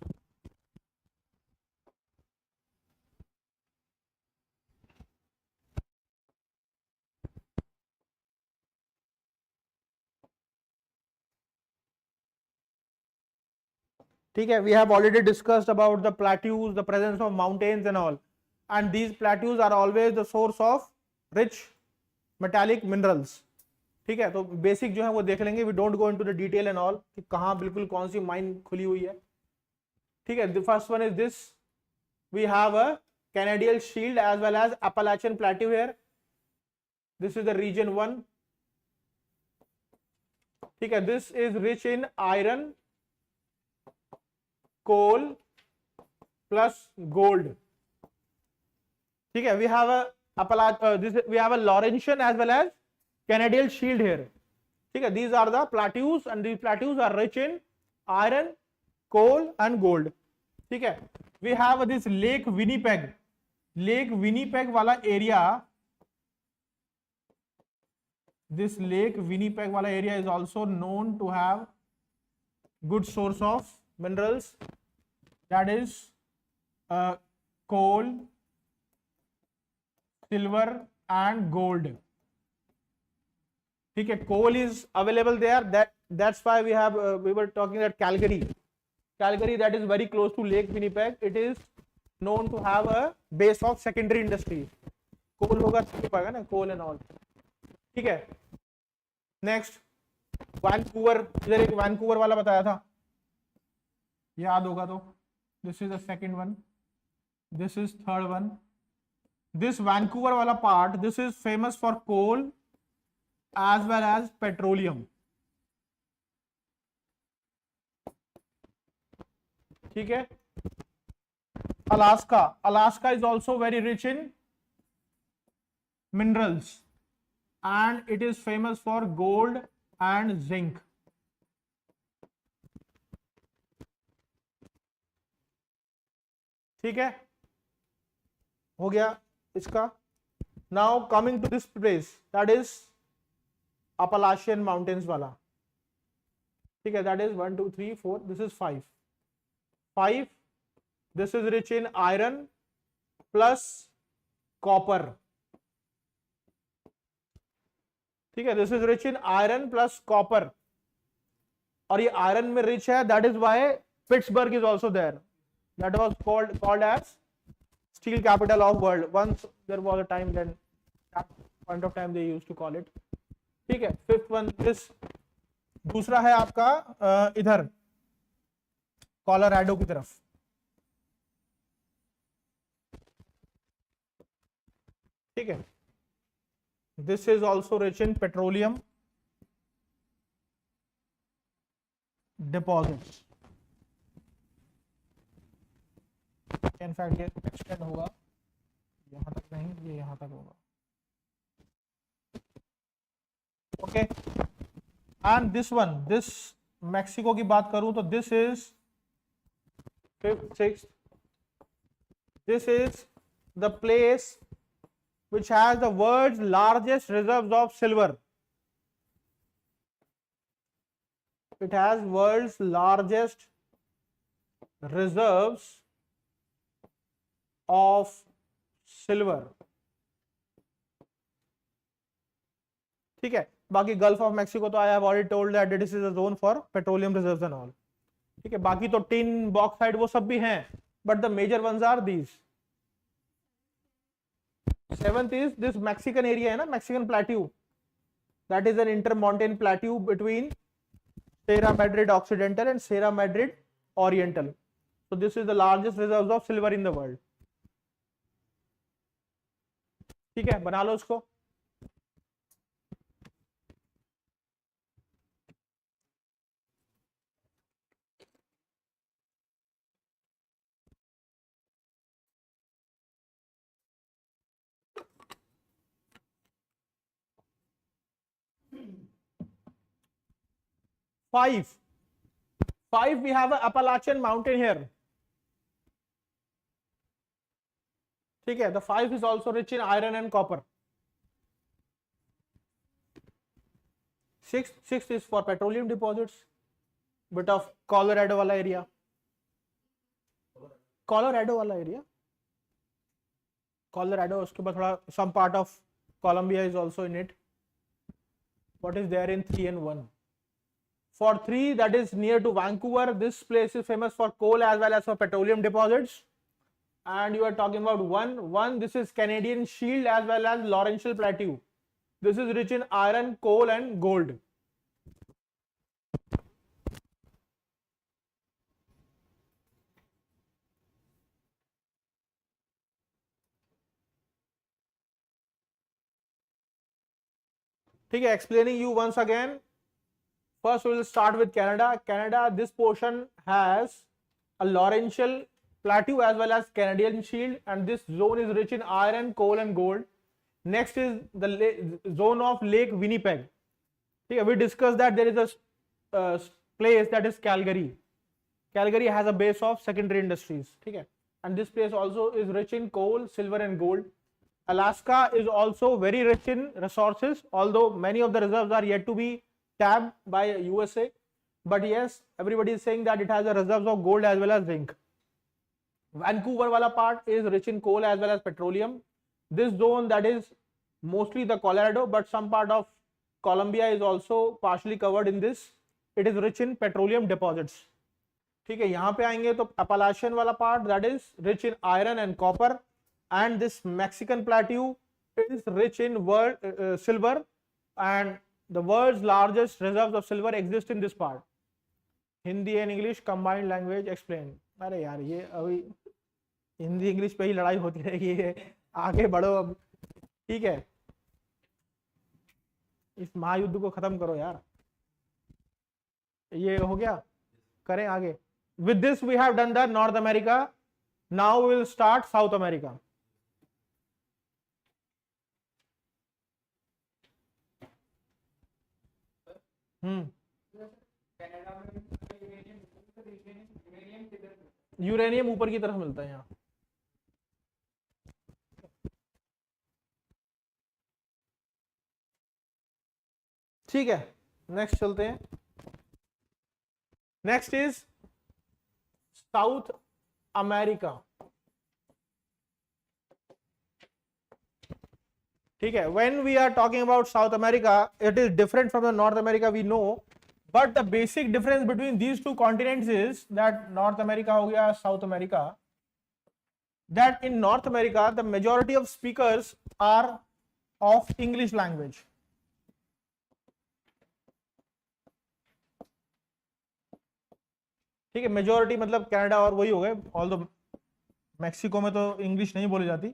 ठीक है, we have already discussed about the plateaus, the presence of mountains and all, and these plateaus are always the source of rich metallic minerals, ठीक है। तो basic जो है वो देख लेंगे, we don't go into the detail and all कि कहाँ बिल्कुल कौन सी माइन खुली हुई है, ठीक है। The first one is this, we have a Canadian Shield as well as Appalachian Plateau here, this is the region 1, ठीक है। This is rich in iron, coal plus gold, ठीक है। We have a we have a Laurentian as well as Canadian Shield here, ठीक है। These are the plateaus and these plateaus are rich in iron, coal and gold, ठीक है। We have this Lake Winnipeg वाला area, this Lake Winnipeg वाला area is also known to have good source of minerals, that is coal, silver and gold, ठीक है। coal is available there, that's why we have we were talking that Calgary that is very close to Lake Winnipeg, it is known to have a base of secondary industries, coal होगा पाएगा ना, coal and all, ठीक है। Next Vancouver, इधर एक Vancouver वाला बताया था, याद होगा तो, this is the second one, this is third one, this Vancouver वाला part, this is famous for coal as well as petroleum, ठीक है। Alaska is also very rich in minerals and it is famous for gold and zinc, ठीक है, हो गया इसका। Now coming to this place, that is Appalachian mountains वाला, ठीक है, that is 1 2 3 4, this is 5, this is rich in iron plus copper, ठीक है, this is rich in iron plus copper, और ये आयरन में रिच है, that is why Pittsburgh is also there, that was called as steel capital of world, once there was a time then point of time they used to call it, ठीक है। Fifth one, this दूसरा है आपका इधर Colorado की तरफ, ठीक है। This is also rich in petroleum deposits. In fact, ये extend होगा यहाँ तक नहीं, ये यहाँ तक होगा, okay. And this one, this Mexico की बात करूँ तो this is fifth, sixth. This is the place which has the world's largest reserves of silver. It has world's largest reserves of silver. ठीक है, बाकी गल्फ ऑफ मैक्सिको तो I have already told that this is a zone for petroleum reserves and all, ठीक है। बाकी तो tin, bauxite वो सब भी हैं, but the major ones are these, Seventh is this Mexican area है ना, Mexican plateau. That is an intermontane plateau between Sierra Madre Occidental and Sierra Madre Oriental. So this is the largest reserves of silver in the world. ठीक है, बना लो उसको. Five, we have a Appalachian mountain here. ठीक है, the 5 is also rich in iron and copper. Sixth is for petroleum deposits, bit of Colorado वाला area. Colorado, उसके बाद थोड़ा some part of Colombia is also in it. What is there in 3 and 1? For 3, that is near to Vancouver. This place is famous for coal as well as for petroleum deposits. And you are talking about 1. This is Canadian Shield as well as Laurentian Plateau. This is rich in iron, coal and gold. ठीक है, explaining you once again. First, we will start with Canada. This portion has a Laurentian Plateau as well as Canadian Shield, and this zone is rich in iron, coal, and gold. Next is the zone of Lake Winnipeg. Okay, we discussed that there is a place that is Calgary. Calgary has a base of secondary industries. Okay, and this place also is rich in coal, silver, and gold. Alaska is also very rich in resources, although many of the reserves are yet to be tapped by USA. But yes, everybody is saying that it has a reserves of gold as well as zinc. Vancouver wala part is rich in coal as well as petroleum. This zone, that is mostly the Colorado, but some part of Colombia is also partially covered in this. It is rich in petroleum deposits. ठीक है, यहाँ पे आएंगे तो Appalachian वाला part, that is rich in iron and copper, and this Mexican plateau is rich in silver, and the world's largest reserves of silver exist in this part. Hindi and English combined language explain. अरे यार, ये अभी Hindi English पे ही लड़ाई होती रहेगी, आगे बढ़ो अब. ठीक है, इस महायुद्ध को खत्म करो यार. ये हो गया, करें आगे. With this we have done the North America. Now we will start South America. Uranium ऊपर की तरफ मिलता है यहाँ. ठीक है, नेक्स्ट चलते हैं. Next is south America. ठीक है, when we are talking about South America, it is different from the North America we know, but the basic difference between these two continents is that North America हो गया, South America, that in North America the majority of speakers are of English language. ठीक है, majority मतलब Canada और वही हो गए, although Mexico में तो इंग्लिश नहीं बोली जाती.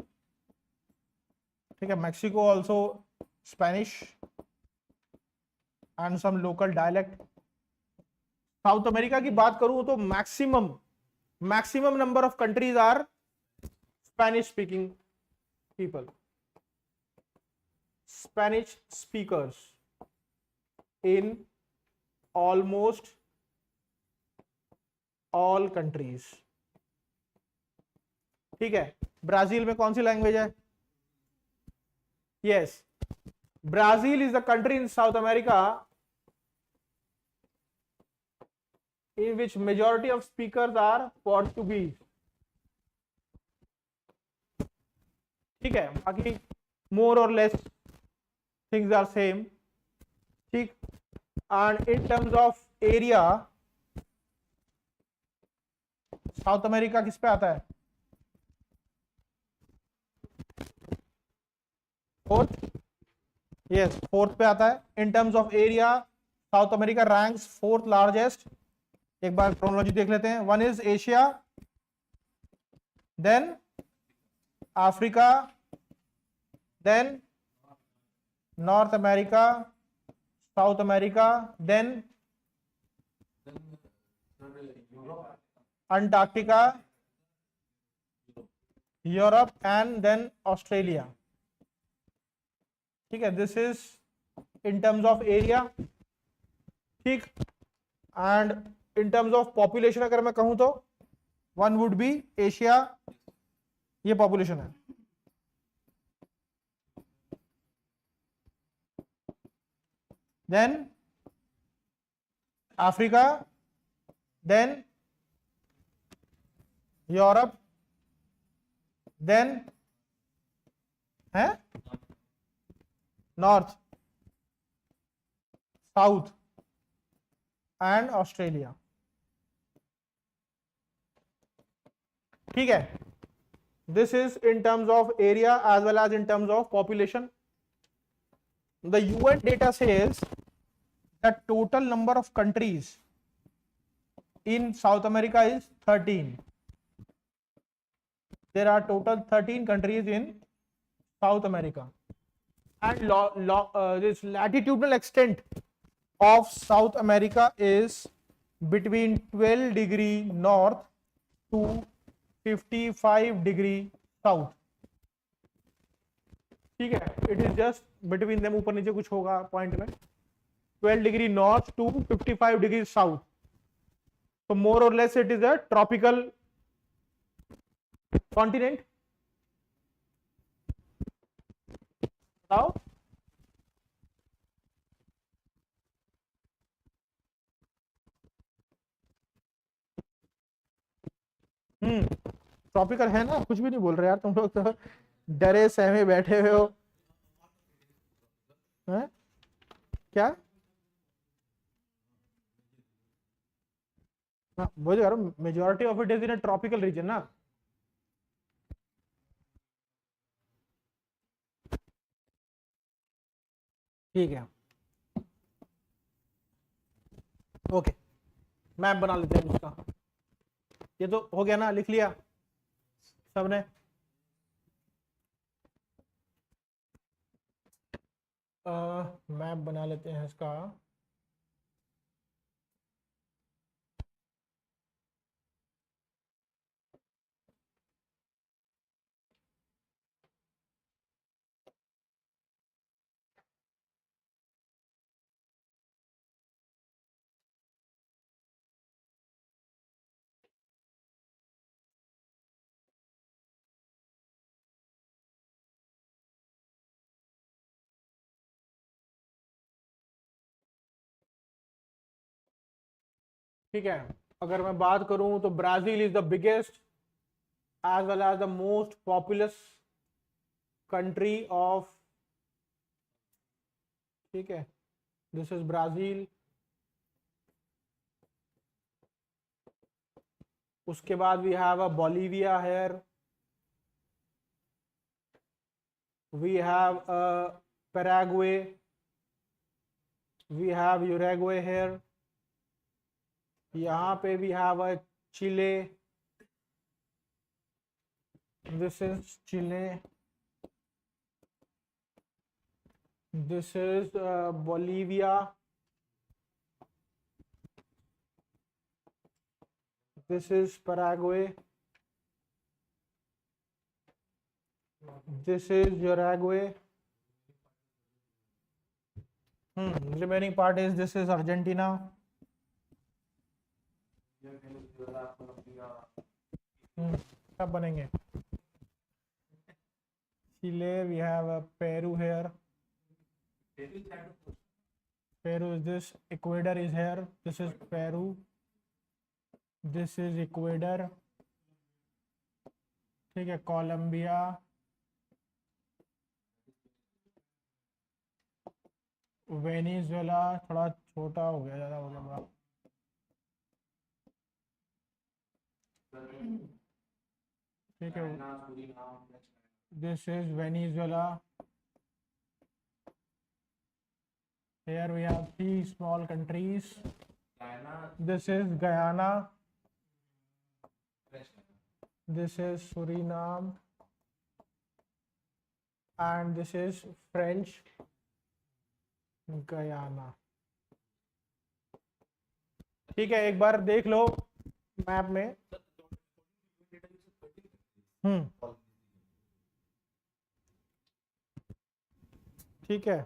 ठीक है, Mexico also Spanish and some local dialect. South America की बात करूं तो maximum number of countries are Spanish speaking people, Spanish speakers in almost all countries. ठीक है, ब्राजील में कौन सी लैंग्वेज है? Yes, Brazil is the country in South America in which majority of speakers are Portuguese. ठीक है, बाकी more or less things are same. ठीक, and in terms of area, south America किस पे आता है? फोर्थ, यस फोर्थ पे आता है। In terms of area South America ranks fourth largest. एक बार क्रोनोलॉजी देख लेते हैं। One is Asia, then Africa, then North America, South America, then Antarctica, Europe and then Australia. ठीक है, this is in terms of area. ठीक, and in terms of population अगर मैं कहूं तो वन वुड बी एशिया, ये population है। Then Africa, then Europe, then है नॉर्थ, साउथ एंड ऑस्ट्रेलिया। ठीक है, this is in terms of area as well as in terms of population. The UN data says that total number of countries in South America is 13. There are total 13 countries in South America, and this latitudinal extent of South America is between 12 degree north to 55 degree south. ठीक है, it is just between them, ऊपर नीचे कुछ होगा point में। 12 degree north to 55 degree south, तो more और less it is a tropical continent. बताओ, ट्रॉपिकल है ना, कुछ भी नहीं बोल रहे यार तुम लोग, तो डरे सहमे बैठे हुए हो। हैं? क्या? वो जो majority of it is in a tropical region ना। ठीक है, ओके, मैप बना लेते हैं उसका। ये तो हो गया ना, लिख लिया सबने? मैप बना लेते हैं इसका। ठीक है, अगर मैं बात करूं तो Brazil is the biggest as well as the most populous country of, ठीक है, दिस इज ब्राजील। उसके बाद we have a Bolivia here, we have a Paraguay, we have Uruguay here, यहाँ पे we have a Chile, this is Chile, this is Bolivia, this is Paraguay, this is Uruguay, remaining part is this is Argentina, सब बनेंगे। Chile, we have a Peru here, Peru is this, Ecuador is here, this is Peru, this is Ecuador, ठीक है, Colombia, Venezuela, थोड़ा छोटा हो गया, ज़्यादा हो गया बड़ा, ठीक है, this is Venezuela, Here we have 3 small countries. Guyana, This is Guyana. French. This is Suriname. And this is French Guyana. ठीक है, एक बार देख लो मैप में. ठीक है.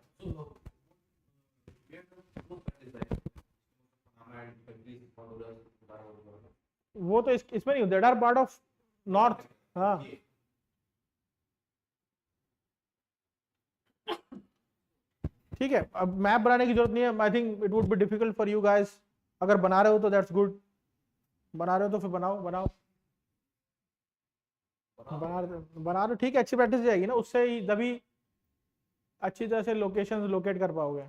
वो तो इसमें नहीं, that are part of north. हाँ, ठीक है. अब मैप बनाने की जरूरत नहीं है. I think it would be difficult for you guys. अगर बना रहे हो तो दैट्स गुड. बना रहे हो तो फिर बनाओ बनाओ बना रहे हो, ठीक है. अच्छी प्रैक्टिस जाएगी ना, उससे ही तभी अच्छी तरह से लोकेशंस लोकेट कर पाओगे.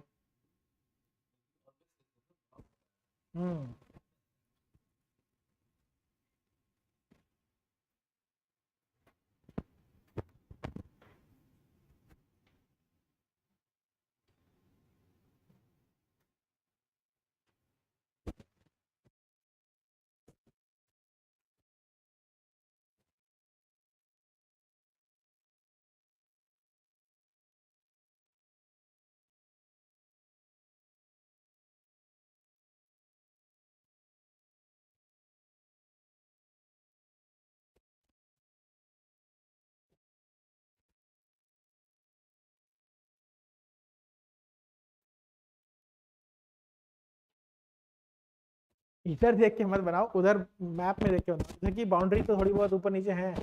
इधर देख के मत बनाओ, उधर मैप में देख के बनाओ. इधर की बाउंड्री तो थोड़ी बहुत ऊपर नीचे है,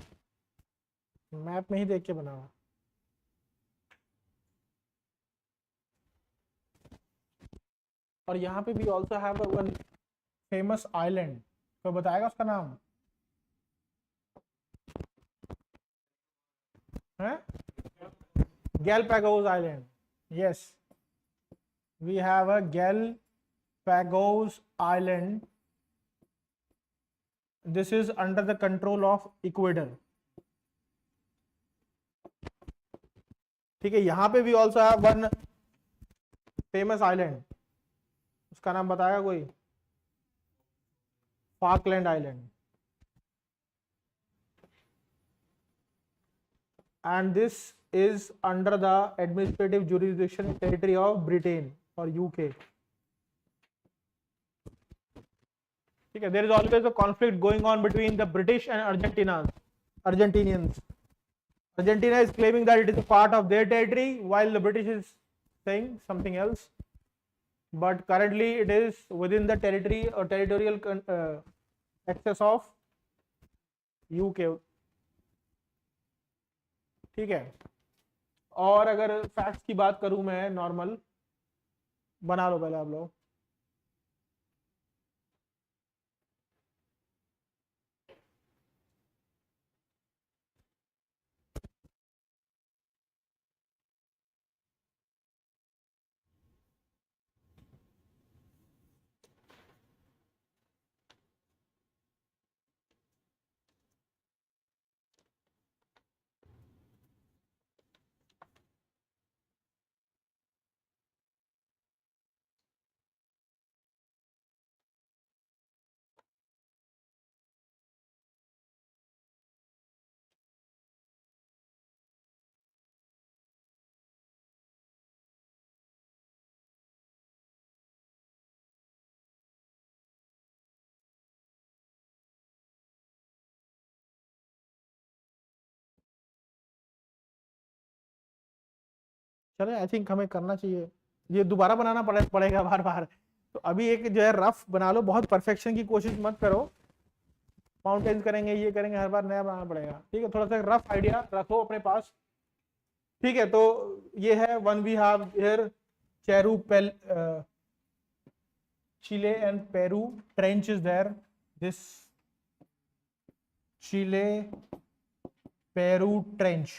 मैप में ही देख के बनाओ. और यहाँ पे भी also have one famous island. तो बताएगा उसका नाम है? Galapagos Island. Yes, we have a Galapagos Island. This is under the control of Ecuador. ठीक है. यहाँ पे भी also have one famous island. उसका नाम बताएगा कोई? Falkland island. And this is under the administrative jurisdiction territory of Britain or UK. ठीक है. There is always a conflict going on between the British and Argentinians. Argentina is claiming that it is a part of their territory, while the British is saying something else. But currently, it is within the territory or territorial access of UK. ठीक है. और अगर facts की बात करूं मैं, normal बना लो पहले आप लोग. चलो, आई थिंक हमें करना चाहिए. ये दोबारा बनाना पड़ेगा बार बार. तो अभी एक जो है रफ बना लो. बहुत परफेक्शन की कोशिश मत करो. माउंटेन्स करेंगे, ये करेंगे, हर बार नया बनाना पड़ेगा. ठीक है. थोड़ा सा रफ आइडिया रखो अपने पास. ठीक है. तो ये है one we have here Chile and Peru trench is there. This Chile Peru trench.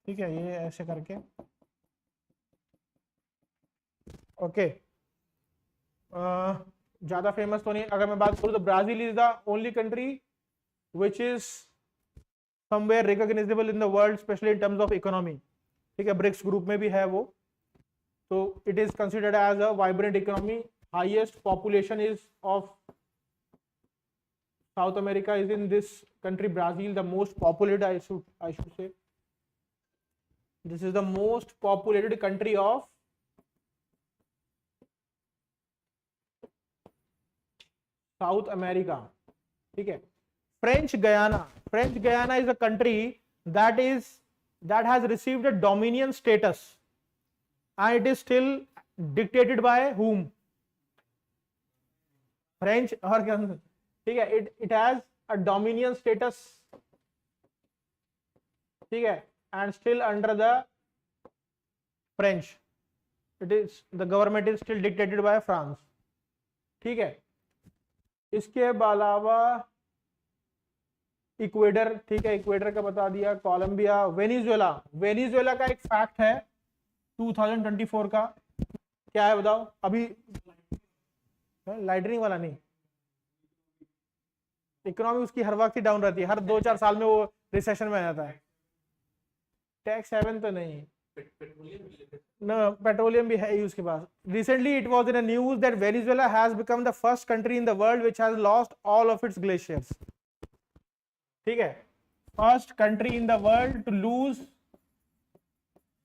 ठीक है. ये ऐसे करके ओके. ज्यादा फेमस तो नहीं. अगर मैं बात करूँ तो Brazil is the only country which is somewhere recognizable in the world, especially in terms of economy. ठीक है, ब्रिक्स ग्रुप में भी है वो. तो it is considered as a vibrant economy. Highest population is of South America is in this country, Brazil, the most populated, I should say. This is the most populated country of South America. ठीक है. French Guyana is a country that has received a dominion status, and it is still dictated by whom? French और क्या? ठीक है, it has a dominion status, ठीक है, and still under the French. The government is still dictated by France. ठीक है. इसके अलावा इक्वेडर, ठीक है, इक्वेडर का बता दिया. कोलंबिया. वेनेजुएला का एक फैक्ट है 2024 का. क्या है बताओ? अभी लाइटनिंग वाला नहीं, इकोनॉमी उसकी हर वक्त ही डाउन रहती है, हर 2-4 साल में वो रिसेशन में आ जाता है. टैक्स हेवन तो नहीं, पेट्रोलियम भी है ही उसके पास. Recently it was in a news that Venezuela has become the first country in the world which has lost all of its glaciers. ठीक है, first country in the world to lose.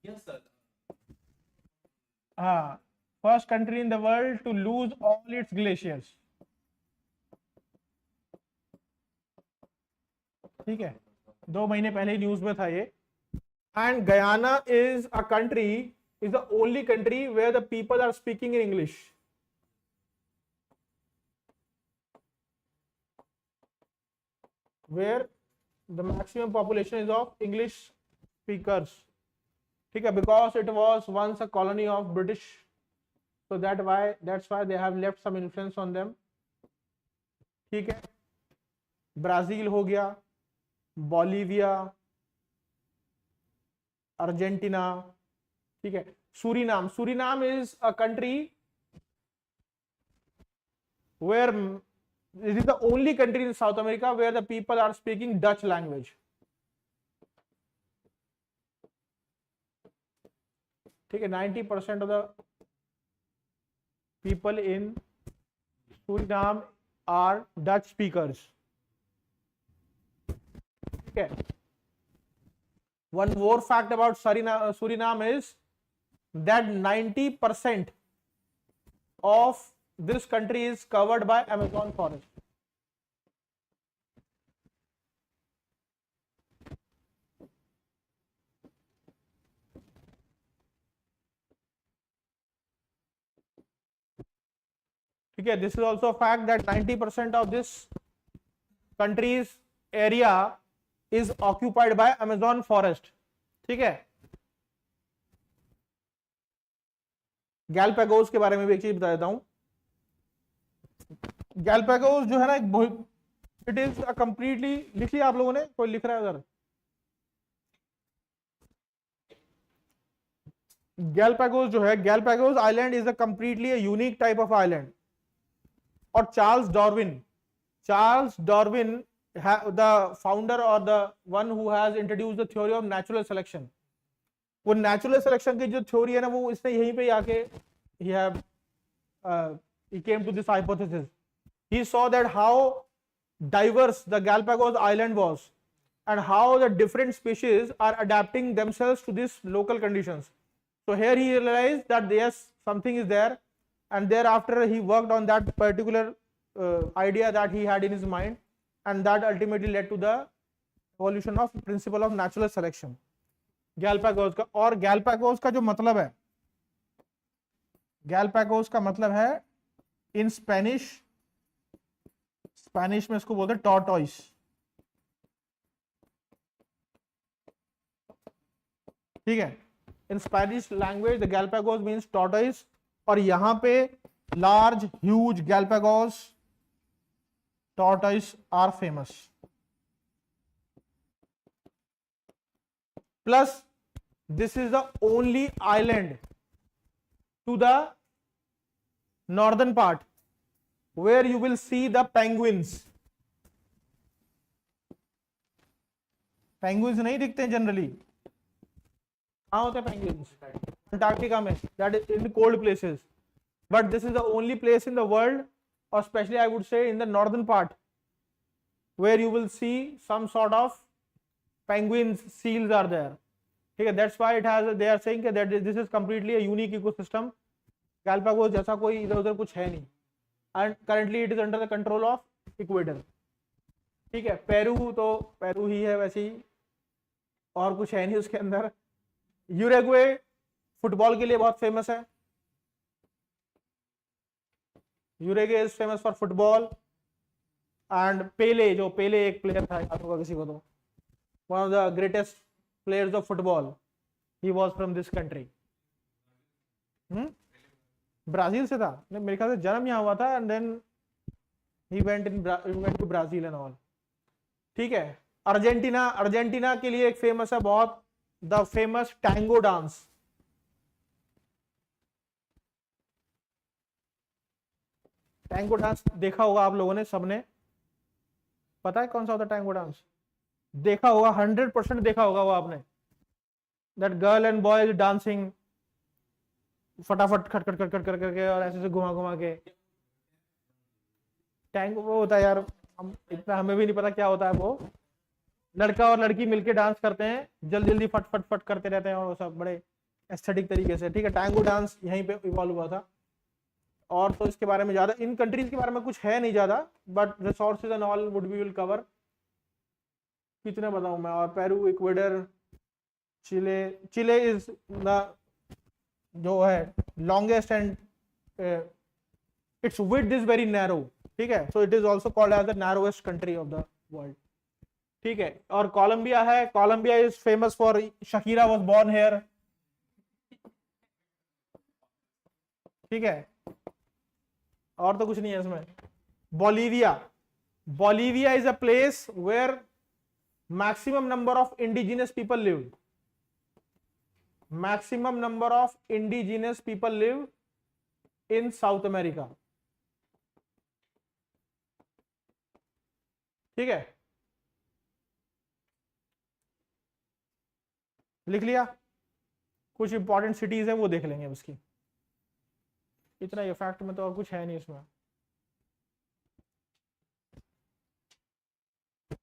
Yes sir. हाँ, first country in the world to lose all its glaciers. ठीक है, 2 महीने पहले ही news में था ये. And Guyana is a country, is the only country where the people are speaking in English. Where the maximum population is of English speakers. ठीक है, because it was once a colony of British, so that's why they have left some influence on them. ठीक है, Brazil हो गया, Bolivia, Argentina. ठीक है, Suriname is a country where it is the only country in South America where the people are speaking Dutch language. ठीक है, 90% of the people in Suriname are Dutch speakers. Okay. One more fact about Suriname is that 90% of this country is covered by Amazon forest. ठीक है, this is also a fact that 90% of this country's area is occupied by Amazon forest. ठीक है, Galapagos के बारे में भी एक चीज बता देता हूं. गैलापागोस जो है ना, इट इज अ कंप्लीटली, लिख लिया आप लोगों ने? कोई लिख रहा है उधर? गैलापागोस जो है, Galapagos island is a completely a unique type of island. और Charles Darwin the founder or the one who has introduced the theory of natural selection. वो natural selection की जो theory है ना, वो इसने यहीं पे आके he came to this hypothesis. He saw that how diverse the Galapagos island was and how the different species are adapting themselves to these local conditions. So here he realized that yes, something is there, and thereafter he worked on that particular idea that he had in his mind, and that ultimately led to the evolution of principle of natural selection. Galapagos का, और Galapagos का जो मतलब है, Galapagos का मतलब है in Spanish में इसको बोलते हैं टॉर्टोइस. ठीक है, in Spanish language the Galapagos means tortoise. और यहां पे large huge Galapagos tortoise are famous. Plus this is the only island to the northern part where you will see the penguins. Penguins नहीं दिखते हैं generally, कहाँ होते हैं penguins? Antarctica में, that is in cold places, but this is the only place in the world, और specially I would say in the northern part, where you will see some sort of penguins, seals are there. ठीक है, that's why it has, they are saying that this is completely a unique ecosystem. Galapagos जैसा कोई इधर उधर कुछ है नहीं, and currently it is under the control of Ecuador. ठीक है, पेरू तो पेरू ही है वैसे ही, और कुछ है नहीं उसके अंदर. यूरुग्वे फुटबॉल के लिए बहुत फेमस है. Uruguay is famous for football. And Pele, जो पेले एक प्लेयर था, याद होगा किसी को तो, one of the greatest players of football, he was from this country. Brazil से था, नहीं मेरे ख्याल से जन्म यहाँ हुआ था, and then he went to Brazil and all. ठीक है, अर्जेंटीना, अर्जेंटीना के लिए एक फेमस है बहुत, the famous tango dance. Tango dance देखा होगा आप लोगों ने, सबने पता है कौन सा होता है टैंगो डांस? देखा होगा, 100% देखा होगा वो आपने. That girl and boys dancing, फटाफट खट खट खट खट करके और ऐसे से घुमा घुमा के. टैंगो वो होता है यार, हम इतना हमें भी नहीं पता क्या होता है वो. लड़का और लड़की मिलके डांस करते हैं, जल्दी जल्दी फट फट फट करते रहते हैं, और वो सब बड़े एस्थेटिक तरीके से. ठीक है, टैंगो डांस यहीं पे इवॉल्व हुआ था. और तो इसके बारे में ज्यादा, इन कंट्रीज के बारे में कुछ है नहीं ज्यादा, but resources and all would be will cover. कितने बताऊं मैं? और Peru, Ecuador, Chile. Chile is the जो है longest and its width is very narrow. ठीक है, so it is also called as the narrowest country of the world. ठीक है, और कोलंबिया है. Colombia is famous for, Shakira was born here. ठीक है, और तो कुछ नहीं है इसमें. Bolivia, Bolivia is a place where maximum number of indigenous people live. Maximum number of indigenous people live in South America. ठीक है, लिख लिया? कुछ इंपॉर्टेंट सिटीज है वो देख लेंगे उसकी. इतना ये फैक्ट में तो और कुछ है नहीं इसमें.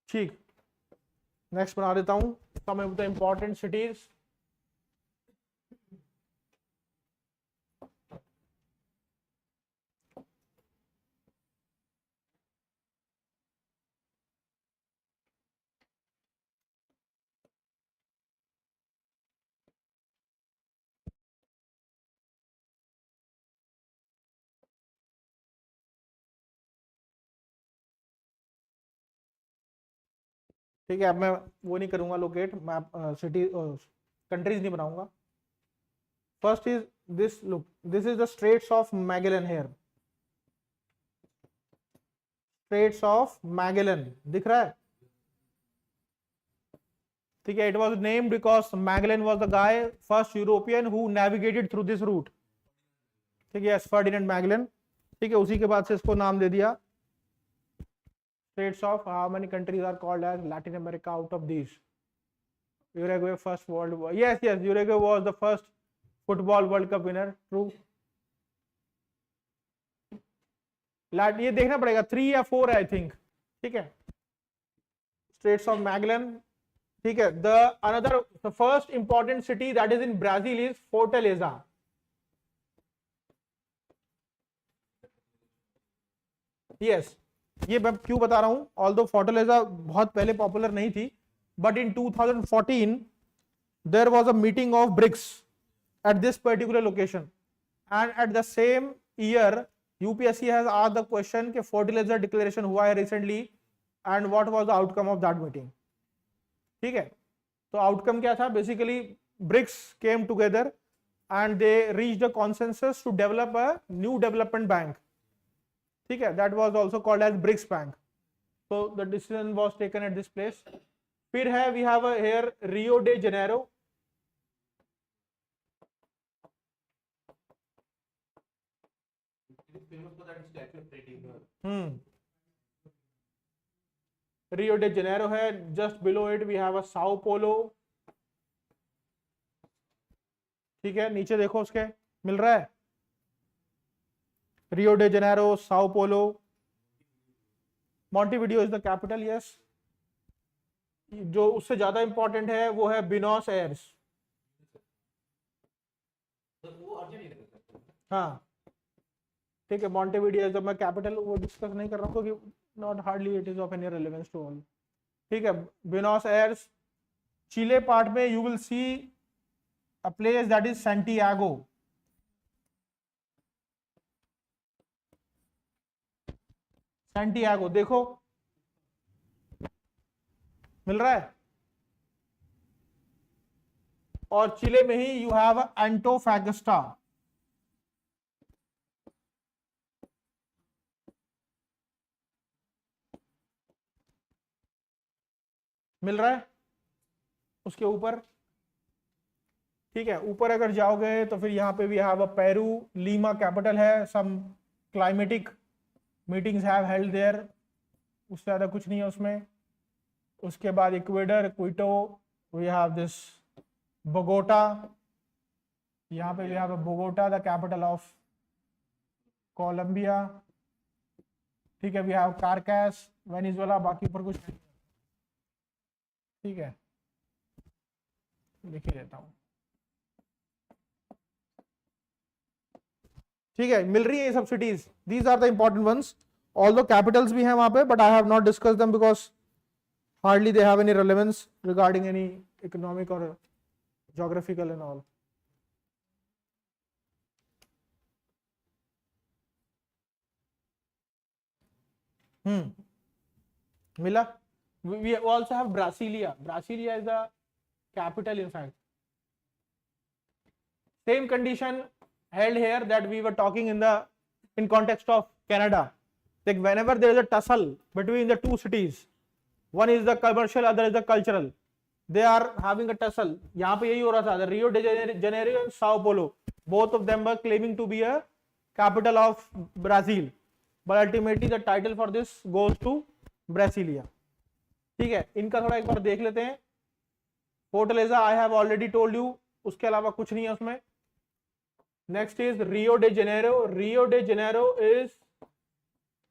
ठीक, नेक्स्ट बना देता हूं सम ऑफ द इंपॉर्टेंट सिटीज. ठीक है, अब मैं वो नहीं करूंगा लोकेट, मैं सिटी कंट्रीज नहीं बनाऊंगा. First is this, look, this is the straits of Magellan here. Straits of Magellan दिख रहा है? ठीक है, it was named because Magellan was the guy, first European who navigated through this route. ठीक है, Ferdinand Magellan. ठीक है, उसी के बाद से इसको नाम दे दिया. States of how many countries are called as Latin America out of these? Uruguay first World War. Yes, yes, Uruguay was the first football World Cup winner. True. ये देखना पड़ेगा, 3 या 4 है आई थिंक. ठीक है, Straits of Magellan. ठीक है, the first important city that is in Brazil is Fortaleza. Yes. ये मैं क्यों बता रहा हूं, ऑल्दो फोर्टालेजा बहुत पहले पॉपुलर नहीं थी, but in 2014 there was a meeting of BRICS at this particular location, and at the same year UPSC has asked the question कि फोर्टालेजा डिक्लेरेशन हुआ है recently, and what was the outcome of that meeting. ठीक है, तो outcome क्या था? Basically BRICS came together and they reached a consensus to develop a new development bank. ठीक है, that was also called as BRICS Bank. So the decision was taken at this place. फिर है, we have here Rio de Janeiro. Rio de Janeiro है. Just below it we have a Sao Paulo. ठीक है, नीचे देखो उसके मिल रहा है, Rio de Janeiro, Sao Paulo, Montevideo is the capital, yes. जो उससे ज्यादा इंपॉर्टेंट है वो है बिनोस एयर्स। हाँ ठीक है, मॉन्टेविडियो इज द कैपिटल, वो डिस्कस नहीं कर रहा हूँ क्योंकि not hardly it is of any relevance to all. ठीक है, बिनोस एयर्स। चिले पार्ट में you will see a place that is Santiago. Santiago देखो मिल रहा है, और चिले में ही यू हैव एंटोफैगस्टा। मिल रहा है उसके ऊपर। ठीक है, ऊपर अगर जाओगे तो फिर यहाँ पे भी have a Peru, Lima capital है, some climatic meetings have held there, उससे ज़्यादा कुछ नहीं है उसमें। उसके बाद Ecuador, Quito, we have this Bogota, यहाँ पे we have Bogota the capital of Colombia. ठीक है, वी हैव कारकास, वेनेजुएला, बाकी ऊपर कुछ नहीं। ठीक है, लिख ही देता हूँ। ठीक है, मिल रही है ये सब cities, these are the important ones. Although capitals भी हैं वहां पे, but I have not discuss them because hardly they have any relevance regarding any economic और ज्योग्राफिकल एंड ऑल। मिला। We also have Brasilia. Brasilia is the capital, in fact. Same condition held here that we were talking in context of Canada. Like whenever there is a tussle between the two cities, one is the commercial, other is the cultural. They are having a tussle. यहाँ पे यही हो रहा था. The Rio de Janeiro and Sao Paulo, both of them were claiming to be a capital of Brazil, but ultimately the title for this goes to Brasilia. ठीक है, इनका थोड़ा एक बार देख लेते हैं। Fortaleza I have already told you, उसके अलावा कुछ नहीं है उसमें। Next is Rio de Janeiro. Rio de Janeiro is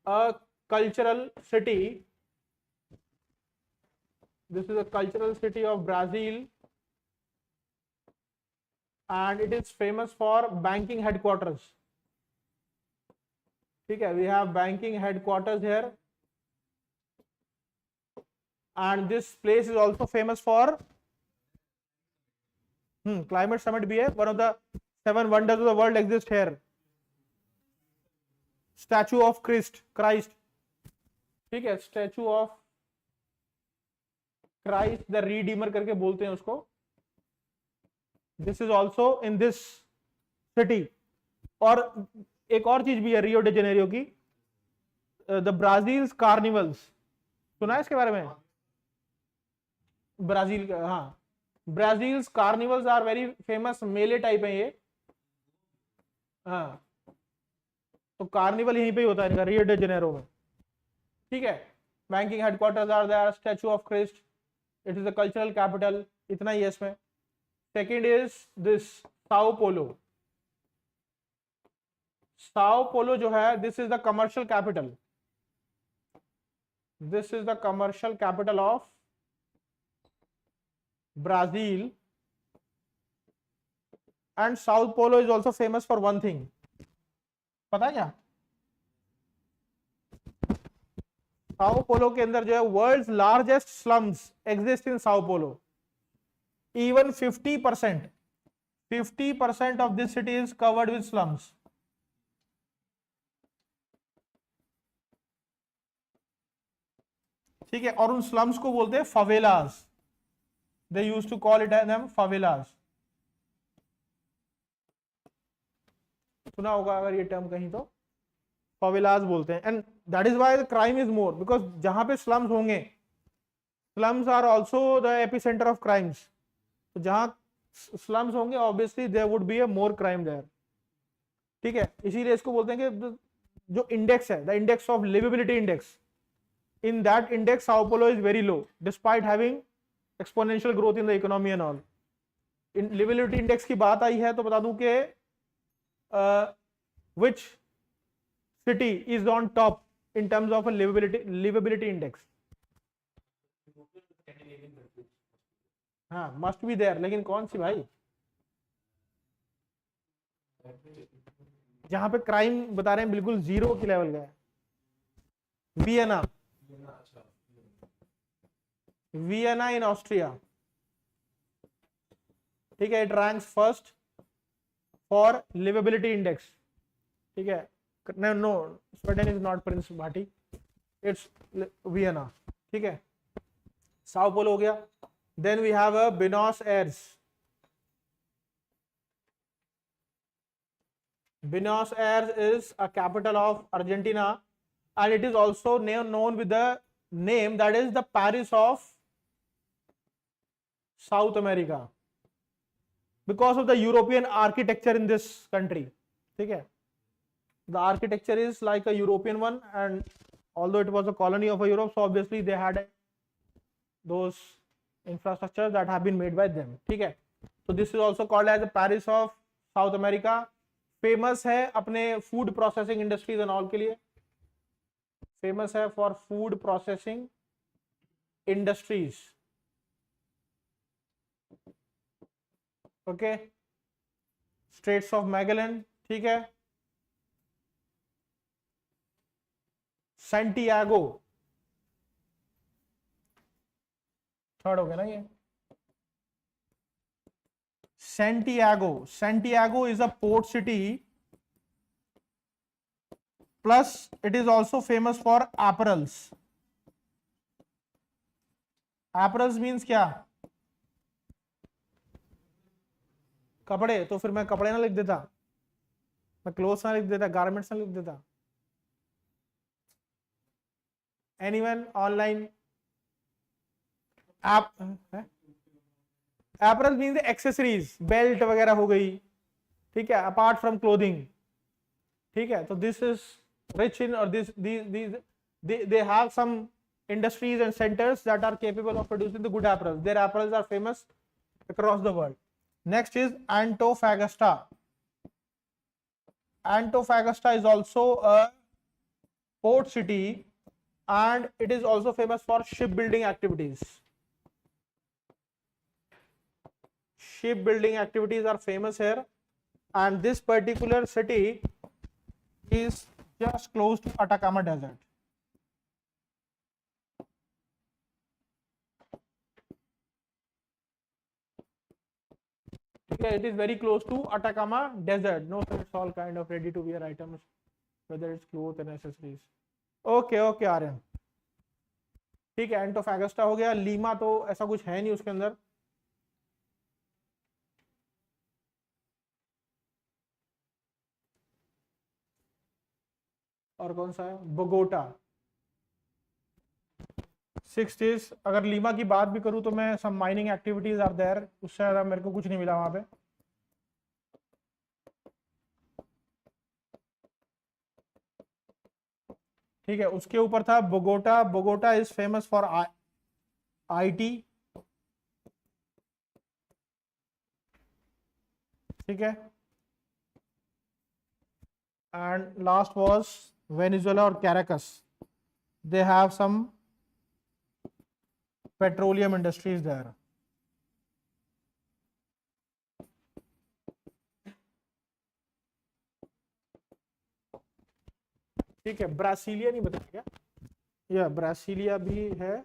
a cultural city, this is a cultural city of Brazil and it is famous for banking headquarters. ठीक है, we have banking headquarters here, and this place is also famous for climate summit भी है। one of the 7 wonders of the world exist here, statue of Christ। ठीक है, statue of Christ the Redeemer करके बोलते हैं उसको। this is also in this city। और एक और चीज भी है रियो डे जेनेरियो की, द ब्राजील्स कार्निवल्स, सुना है इसके बारे में? ब्राजील का, हाँ, ब्राजील्स कार्निवल्स आर वेरी फेमस, मेले टाइप है ये। हाँ, तो कार्निवल यहीं पे ही होता है इनका, रियो डे जेनेरो में। ठीक है, banking headquarters are there, statue of Christ, it is the cultural capital, इतना ही है इसमें। Second is this Sao Paulo. Sao Paulo जो है, this is the commercial capital, this is the commercial capital of Brazil, and Sao Paulo is also famous for one thing, पता है क्या? Sao Paulo के अंदर जो है world's largest slums exist in Sao Paulo. Even 50% of this city is covered with slums. ठीक है, और उन स्लम्स को बोलते हैं फावेलास। They used to call it as them favelas। सुना होगा अगर ये टर्म कहीं तो, फावेलास बोलते हैं। And that is why the crime is more, because जहां पे स्लम्स होंगे, slums are also the epicentre of crimes. तो जहां स्लम्स होंगे obviously there would be a more crime there. ठीक है, इसीलिए इसको बोलते हैं कि जो इंडेक्स है, the index of liveability index, in that index Sao Paulo is very low despite having exponential growth in the economy and all। Liveability index की बात आई है तो बता दूं कि which city is on top in terms of liveability index. हाँ, must be there, लेकिन कौन सी भाई? जहां पे क्राइम बता रहे हैं बिल्कुल जीरो की लेवल का है. वियना. Vienna in Austria. ठीक है, it ranks first for liveability index. ठीक है, नो स्वीडन इज नॉट प्रिंस भाटी, इट्स वियना. ठीक है, साओ पोलो हो गया. Then we have a Buenos Aires. Buenos Aires is a capital of Argentina, and it is also known with the name that is the Paris of South America because of the European architecture in this country. ठीक है, the architecture is like a European one, and although it was a colony of Europe, so obviously they had those infrastructures that have been made by them. ठीक है, so this is also called as the Paris of South America. Famous है अपने food processing industries and all के लिए. Famous है for food processing industries. Okay, straits of Magellan. ठीक है, Santiago third हो गया ना ये. Santiago is a port city, plus it is also famous for apparels. Apparels means क्या? कपड़े. तो फिर मैं कपड़े ना लिख देता, मैं क्लोथ्स ना लिख देता, गारमेंट्स ना लिख देता. Anyone online? Apparel means the accessories, belt वगैरह हो गई. ठीक है, अपार्ट फ्रॉम क्लोथिंग. ठीक है, तो दिस इज रिच इन और they have some industries and centers that are capable of producing the good apparels. Their apparels are famous across the world. Next is Antofagasta. Antofagasta is also a port city, and it is also famous for shipbuilding activities. Shipbuilding activities are famous here, and this particular city is just close to Atacama Desert. Okay, it is very close to Atacama Desert. No, sir, it's all kind of ready to wear items, whether it's clothes and accessories. Okay, Aryan. ठीक है, एंटोफैगस्टा हो गया. Lima तो ऐसा कुछ है नहीं उसके अंदर. और कौन सा है? बोगोटा. 6th इज, अगर लीमा की बात भी करूं तो मैं सम माइनिंग एक्टिविटीज आर देयर, उससे ज्यादा मेरे को कुछ नहीं मिला वहां पे. ठीक है, उसके ऊपर था Bogota. Bogota is famous for IT. ठीक है, एंड लास्ट वाज वेनेजुएला और Caracas. They have some petroleum industries there. ठीक है, ब्रासीलिया नहीं बताया क्या? या ब्रासीलिया भी है.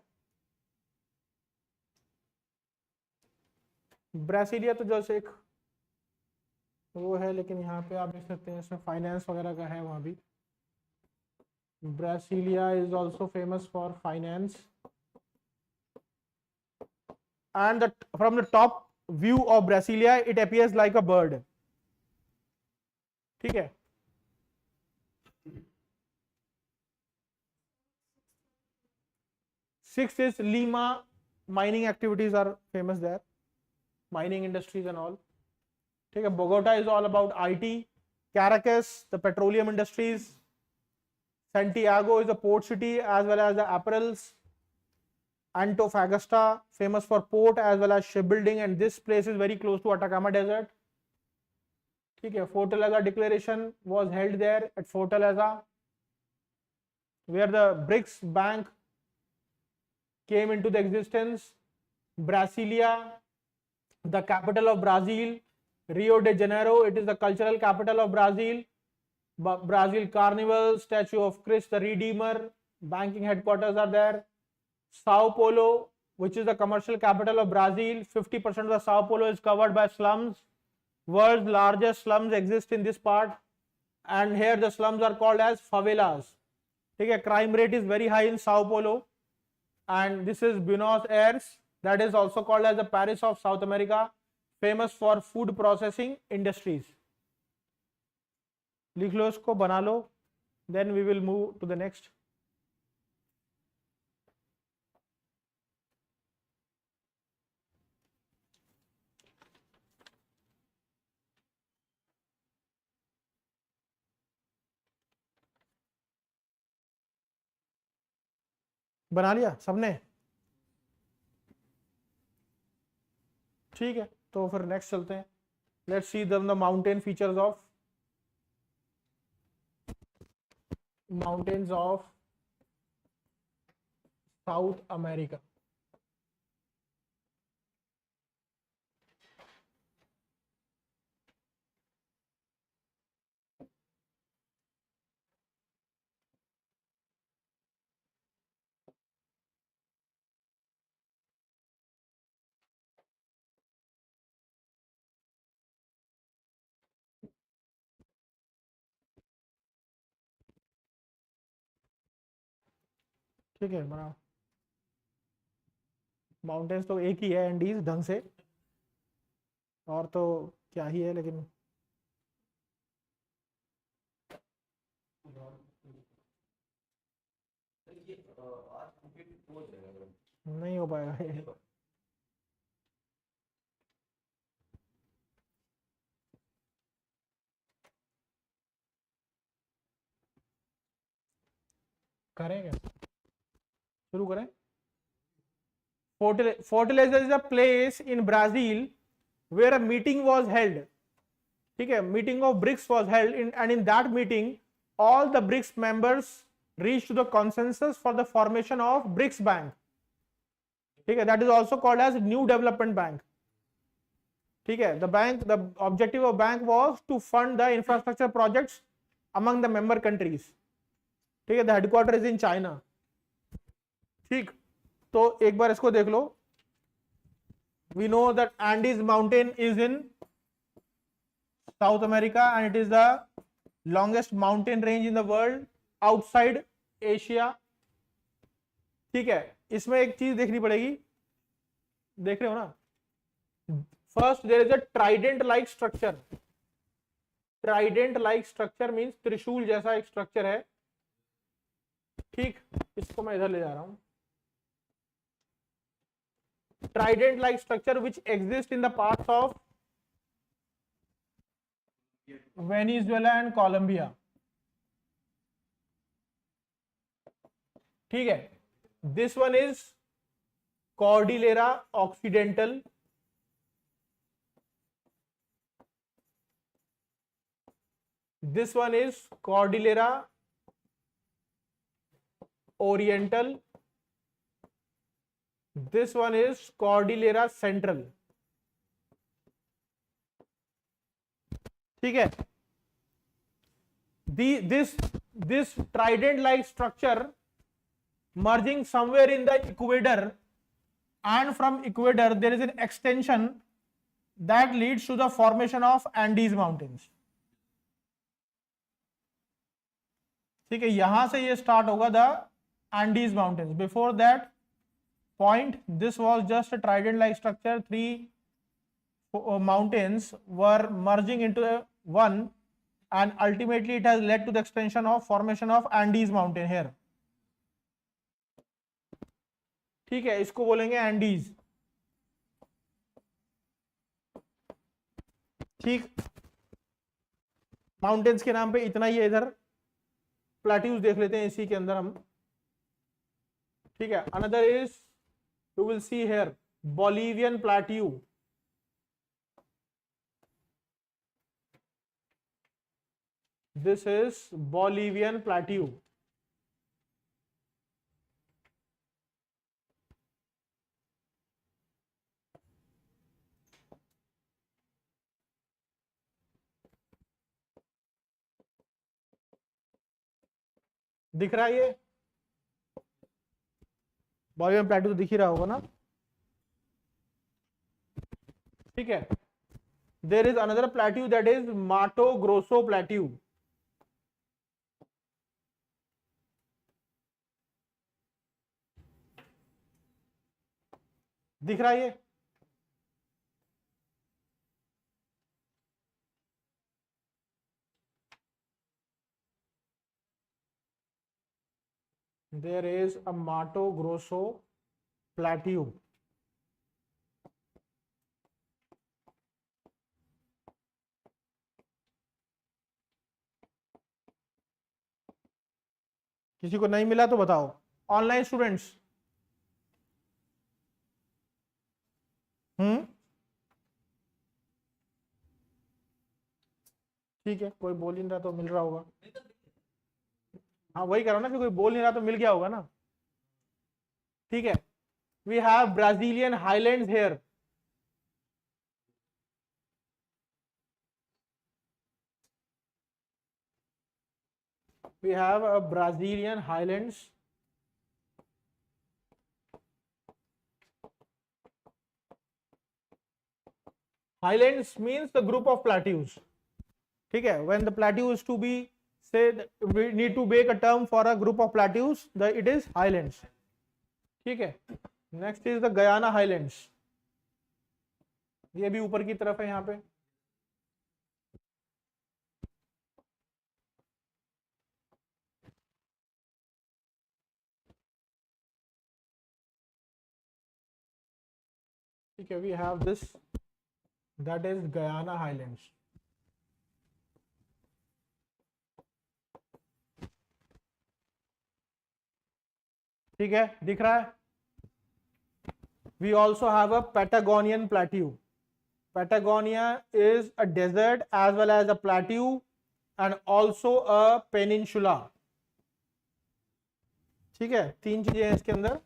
ब्रासीलिया तो जैसे एक वो है, लेकिन यहाँ पे आप देख सकते हैं इसमें फाइनेंस वगैरह का है. वहां भी Brasilia is also famous for finance. And from the top view of Brasilia it appears like a bird. ठीक है, Sixth is Lima. Mining activities are famous there, mining industries and all. ठीक है, Bogota is all about IT. Caracas, the petroleum industries. Santiago is a port city as well as the apparels. Antofagasta, famous for port as well as shipbuilding, and this place is very close to Atacama Desert. ठीक है, Fortaleza Declaration was held there at Fortaleza, where the BRICS Bank came into the existence. Brasilia, the capital of Brazil. Rio de Janeiro, it is the cultural capital of Brazil. Brazil Carnival, statue of Christ the Redeemer, banking headquarters are there. Sao Paulo, which is the commercial capital of Brazil, 50% of the Sao Paulo is covered by slums. World's largest slums exist in this part, and here the slums are called as favelas. Okay, crime rate is very high in Sao Paulo, and this is Buenos Aires, that is also called as the Paris of South America, famous for food processing industries. लिख लो इसको, बना लो, then we will move to the next. बना लिया सबने? ठीक है, तो फिर नेक्स्ट चलते हैं. Let's see the mountain features of mountains of South America. ठीक है, बनाओ. माउंटेन्स तो एक ही है, एंडीज ढंग से, और तो क्या ही है, लेकिन नहीं हो पाएगा ये. करेंगे, शुरू करें. Fortaleza is a place in Brazil where a meeting was held. ठीक है, meeting of BRICS was held and in that meeting all the BRICS members reached to the consensus for the formation of BRICS Bank. ठीक है, that is also called as New Development Bank. ठीक है, the objective of bank was to fund the infrastructure projects among the member countries. ठीक है, the headquarter is in China. ठीक, तो एक बार इसको देख लो. We know that Andes mountain is in South America and it is the longest mountain range in the world outside Asia. ठीक है, इसमें एक चीज देखनी पड़ेगी, देख रहे हो ना. First there is a trident like structure. Trident like structure means त्रिशूल जैसा एक स्ट्रक्चर है. ठीक, इसको मैं इधर ले जा रहा हूं. Trident like structure which exists in the parts of Venezuela and Colombia. ठीक है, this one is Cordillera Occidental. This one is Cordillera Oriental. This one is Cordillera Central. ठीक है, this trident like structure merging somewhere in the equator, and from equator there is an extension that leads to the formation of Andes mountains. ठीक है, यहां से ये start होगा the Andes mountains. Before that point, this was just a trident like structure. Three mountains were merging into one and ultimately it has led to the extension of formation of Andes mountain here. ठीक है, इसको बोलेंगे Andes. ठीक, mountains के नाम पे इतना ही है. इधर प्लेट्यूज देख लेते हैं इसी के अंदर हम. ठीक है, another is you will see here Bolivian plateau. This is Bolivian plateau. दिख रहा है ये बॉलीवियन प्लेट्यू तो दिख ही रहा होगा ना, ठीक है. There is another plateau that is Mato Grosso plateau. दिख रहा है ये, there is a Mato Grosso plateau. किसी को नहीं मिला तो बताओ. ऑनलाइन स्टूडेंट्स, ठीक है, कोई बोल ही नहीं रहा तो मिल रहा होगा. हाँ वही करो ना, फिर कोई बोल नहीं रहा तो मिल गया होगा ना. ठीक है, we have Brazilian highlands here. We have a Brazilian highlands. Highlands means the group of plateaus. ठीक है, when the plateau is to be said, we need to make a term for a group of plateaus, it is highlands. ठीक है, next is the Guyana highlands. ये भी ऊपर की तरफ है यहाँ पे. ठीक है, we have this, that is Guyana highlands. ठीक है, दिख रहा है. We also have a Patagonian plateau. Patagonia is a desert as well as a plateau and also a peninsula. ठीक है, तीन चीजें हैं इसके अंदर.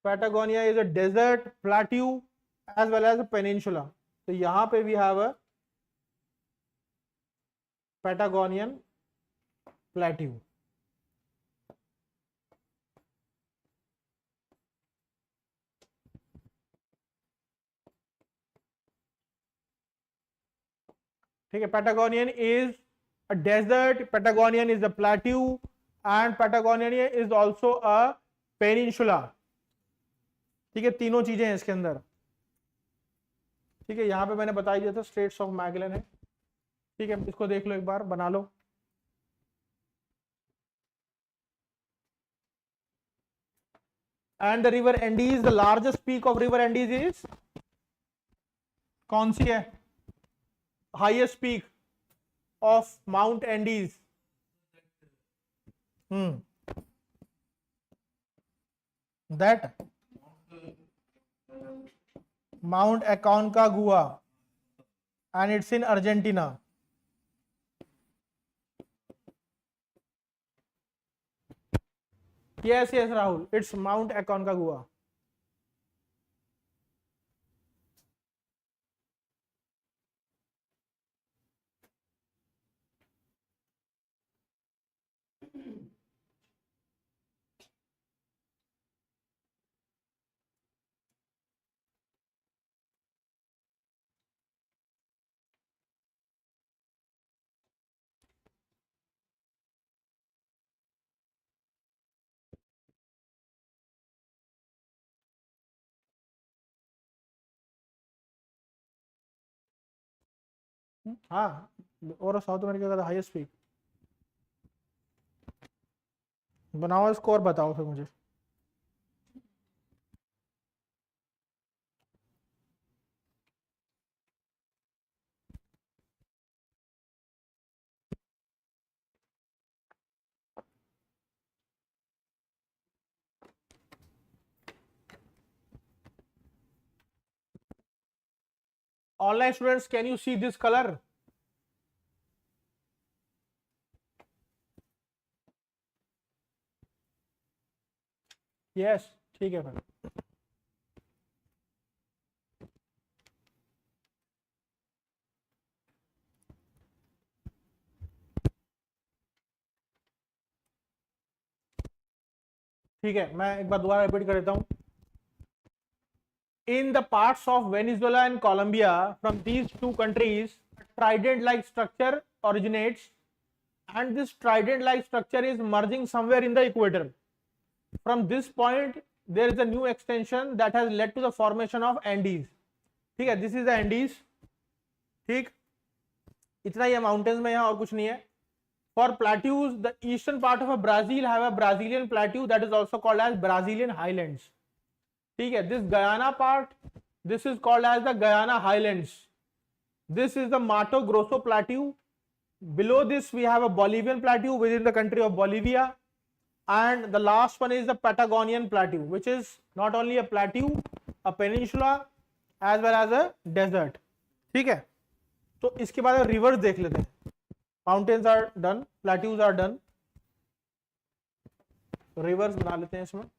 Patagonia is a desert, plateau as well as a peninsula. तो यहां पे we have a Patagonian plateau. ठीक है, Patagonian is a desert, Patagonian is a plateau and Patagonian is also a peninsula. ठीक है, तीनों चीजें हैं इसके अंदर. ठीक है, यहां पे मैंने बता दिया था स्ट्रेट्स ऑफ मैगेलन है. ठीक है, इसको देख लो एक बार, बना लो. And the river Andes, the largest peak of river Andes is कौन सी है? Highest peak of mount Andes. That Mount Aconcagua and it's in Argentina. Yes, Rahul, it's Mount Aconcagua. हाँ, और साउथ अमेरिका का हाईएस्ट पीक. बनाओ score, बताओ फिर मुझे. Online students, can you see this color? Yes, ठीक है फिर। ठीक है, मैं एक बार दोबारा रिपीट कर देता हूं। In the parts of Venezuela and Colombia, from these two countries, a trident-like structure originates, and this trident-like structure is merging somewhere in the equator. From this point, there is a new extension that has led to the formation of Andes. ठीक है, this is the Andes. ठीक, इतना ही है mountains में, यहाँ और कुछ नहीं है। For plateaus, the eastern part of Brazil have a Brazilian plateau that is also called as Brazilian highlands. ठीक है, this Guyana part, this is called as the Guyana highlands. This is the Mato Grosso plateau. Below this we have a Bolivian plateau within the country of Bolivia, and the last one is the Patagonian plateau, which is not only a plateau, a peninsula as well as a desert. ठीक है, तो इसके बाद reverse देख लेते हैं। Mountains are done, plateaus are done, rivers बना लेते हैं इसमें।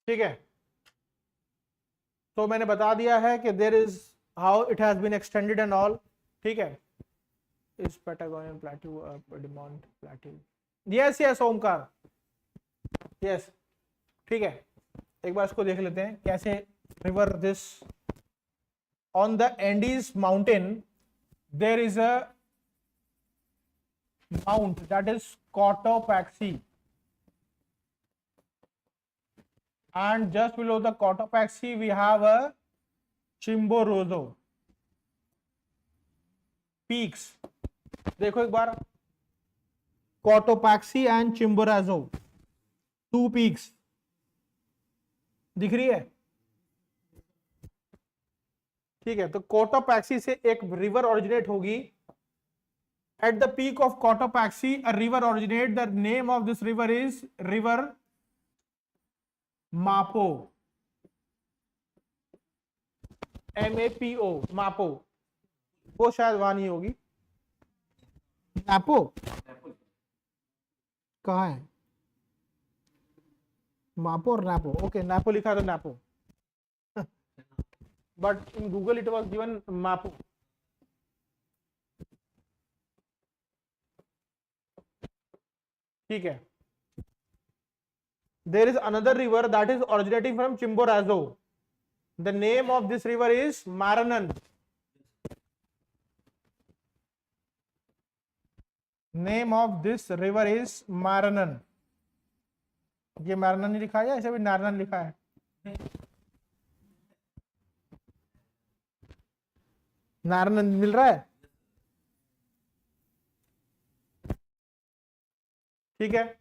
ठीक है, तो मैंने बता दिया है कि there is how it has been extended and all. ठीक है, इस Patagonian plateau, piedmont plateau, yes yes Omkar, yes. ठीक है, एक बार इसको देख लेते हैं कैसे river this on the Andes mountain there is a mount that is Cotopaxi, and just below the Cotopaxi we have a Chimborazo peaks. देखो एक बार, Cotopaxi and Chimborazo, two peaks दिख रही है। ठीक है, तो Cotopaxi से एक रिवर ओरिजिनेट होगी। At the peak of Cotopaxi a river originate, the name of this river is river मापो, MAPO, मापो। वो शायद वहां नहीं होगी, नापो कहाँ है, मापो और नापो, ओके नापो लिखा था, Napo, but in Google it was given Mapo. ठीक है, there is another river that is originating from Chimborazo. The name of this river is Maranan. Name of this river is Maranan. ये मारनन नहीं लिखा है, ऐसे भी नारनन लिखा है। नारनन मिल रहा है। ठीक है,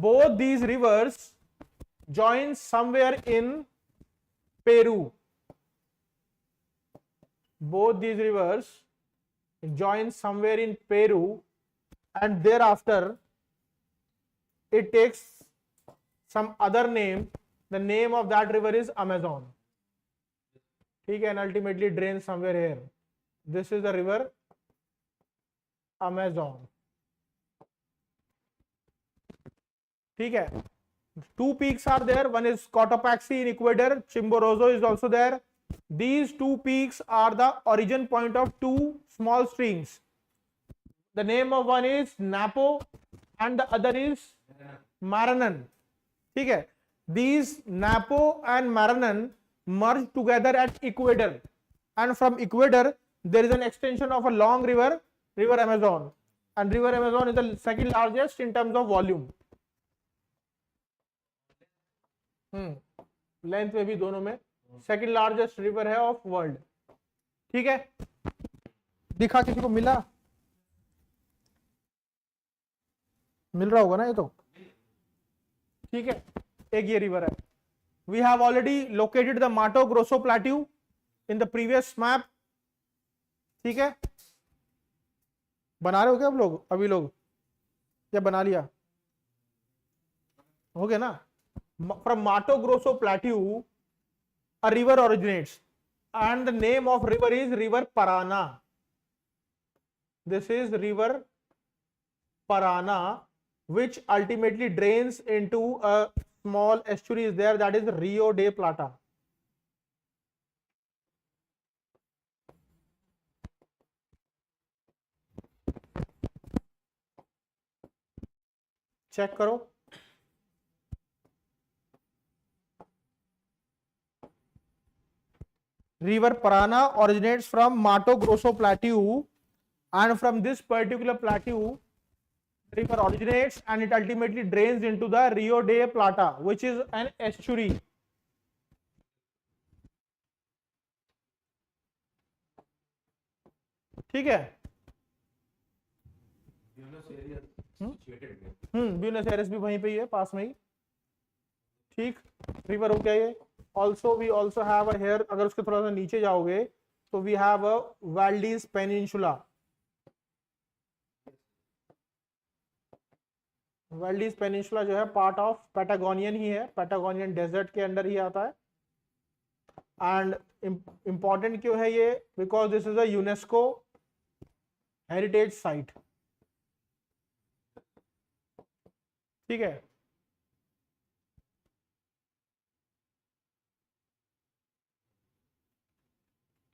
both these rivers join somewhere in Peru. Both these rivers join somewhere in Peru, and thereafter it takes some other name. The name of that river is Amazon. ठीक है, and ultimately drains somewhere here. This is the river Amazon. ठीक है, two peaks are there, one is Cotopaxi in Ecuador, Chimborazo is also there. These two peaks are the origin point of two small streams. The name of one is Napo and the other is Maranan. ठीक है, these Napo and Maranan merge together at equator, and from equator there is an extension of a long river, river Amazon, and river Amazon is the second largest in terms of volume. Length में भी दोनों में second largest river है of world. ठीक है, दिखा किसी को मिला? मिल रहा होगा ना ये तो. ठीक है, एक ये रिवर है. We have already located the Mato Grosso plateau in the previous map. ठीक है, बना रहे हो क्या आप लोग अभी लोग, या बना लिया? हो गया ना. फ्रॉम माटो Grosso plateau a river originates and the name of river is river Parana. This is river Parana, which ultimately drains into a small estuary is there, that is Rio de Plata. Check करो. River Parana originates from Mato Grosso plateau, and from this particular plateau river originates and it ultimately drains into the Rio de Plata, which is an estuary. ठीक है, Buenos years भी वहीं पे ही है, पास में ही. ठीक, river हो गया ये. Also we also have a here, अगर उसके थोड़ा सा नीचे जाओगे तो we have a Valdez Peninsula. Valdez Peninsula जो है पार्ट ऑफ पैटागोनियन ही है, पैटागोनियन डेजर्ट के अंदर ही आता है. एंड इंपॉर्टेंट क्यों है ये? Because this is a UNESCO heritage site. ठीक है,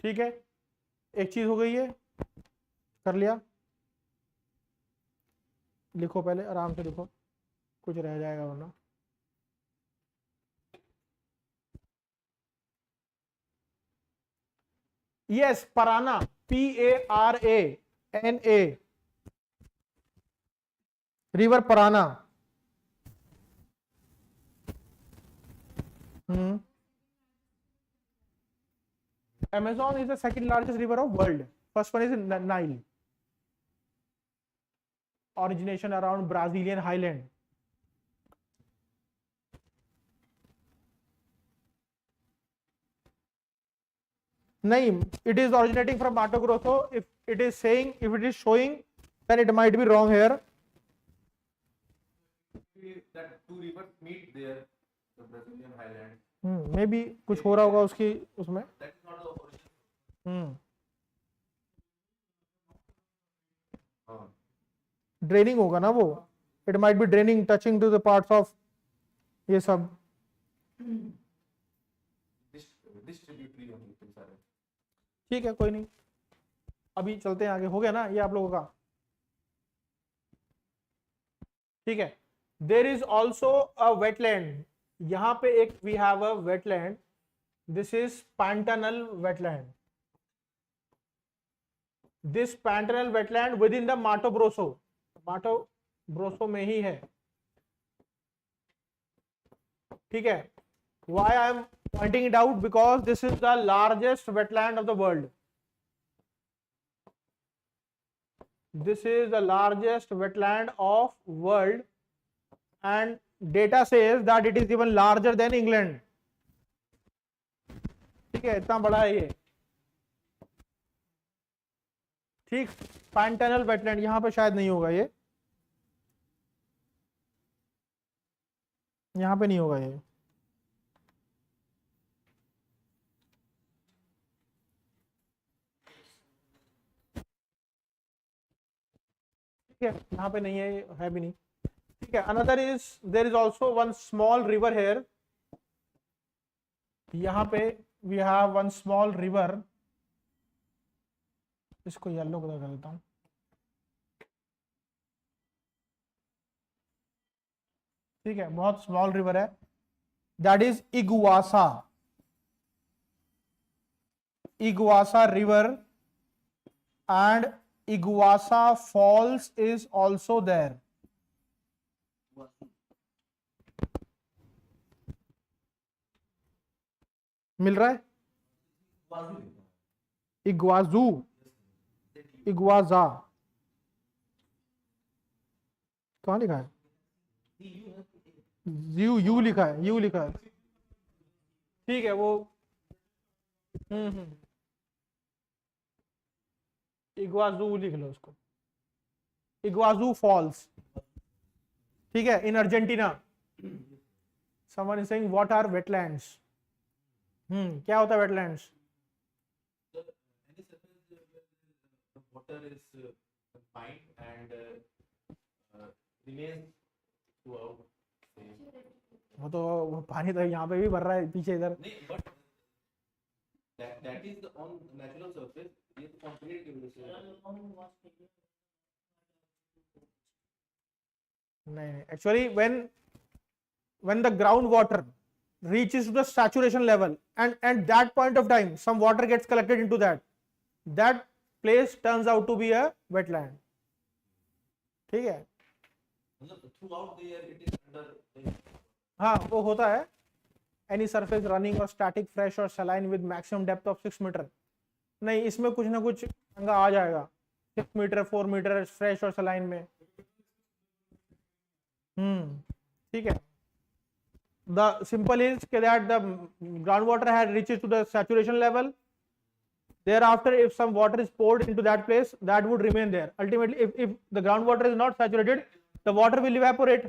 ठीक है, एक चीज हो गई है, कर लिया. लिखो पहले, आराम से लिखो, कुछ रह जाएगा वरना. Yes, Parana, PARANA, river Parana. Amazon is the second largest river of world. First one is Nile. Origination around Brazilian highland. नहीं, it is originating from Mato Grosso. If it is saying, if it is showing, then it might be wrong here. That two rivers meet there, the Brazilian highland. Maybe कुछ हो रहा होगा उसकी उसमें. That is not the origin. Draining होगा ना वो. It might be draining touching to the parts of ये सब. ठीक है, कोई नहीं, अभी चलते हैं आगे. हो गया ना ये आप लोगों का? ठीक है. There is also a wetland. यहां पे एक we have a wetland. This is Pantanal wetland. This Pantanal wetland within the Mato Grosso. Mato Grosso में ही है. ठीक है. Why I am pointing it out? Because this is the largest wetland of the world. This is the largest wetland of world, and data says that it is even larger than England. ठीक है, इतना बड़ा है ये. ठीक, Pantanal wetland यहां पे शायद नहीं होगा ये. यहां पे नहीं होगा ये. ठीक है, यहाँ पे नहीं है भी नहीं. ठीक है. Another is there is also one small river here. यहाँ पे we have one small river. इसको येलो कलर कर देता हूँ. ठीक है, बहुत स्मॉल रिवर है. That is Iguasa. Iguasa River and Iguasa Falls is also there. मिल रहा है? इग्वाजू, इग्वाजा, कहाँ लिखा है? यू लिखा है, यू लिखा है, ठीक है वो। इग्वाजू लिख लो उसको, इग्वाजू फॉल्स, ठीक है, in Argentina. Someone is saying what are wetlands? क्या होता है wetlands? Any surface where the water is confined and remains throughout. वो तो वो पानी तो यहाँ पे भी भर रहा है पीछे इधर। नहीं, but that is the on natural surface. ये तो कंक्रीट की वजह से। नहीं, actually when the groundwater reaches to the saturation level and at that point of time some water gets collected into that place turns out to be a wetland, ठीक है। मतलब throughout the year it is under. हाँ वो होता है, any surface running or static, fresh or saline with maximum depth of 6 metre. नहीं, इसमें कुछ ना कुछ अंगा आ जाएगा, 6 मीटर 4 मीटर फ्रेश और सलाइन में। ठीक है। The simple is that the groundwater had reached to the saturation level. Thereafter, if some water is poured into that place, that would remain there. Ultimately, if the groundwater is not saturated, the water will evaporate.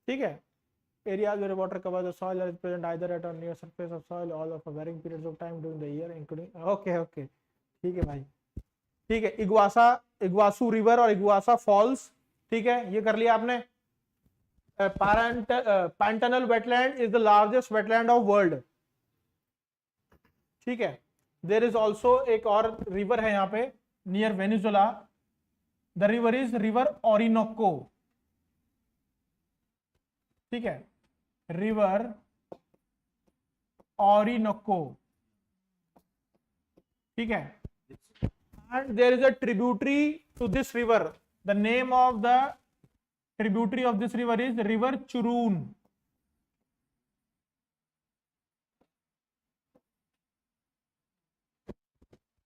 ठीक है। Areas where water covers the soil is present either at or near surface of soil, all of a varying periods of time during the year, including. Okay. ठीक है भाई, ठीक है। Iguazu river और इग्वासा false, ठीक है, ये कर लिया आपने। Pantanal wetland is the largest wetland of world, ठीक है। देयर इज ऑल्सो एक और रिवर है यहाँ पे near Venezuela, the river is river Orinoco, ठीक है, रिवर ओरिनोको, ठीक है। And there is a tributary to this river, the name of the tributary of this river is river Churun,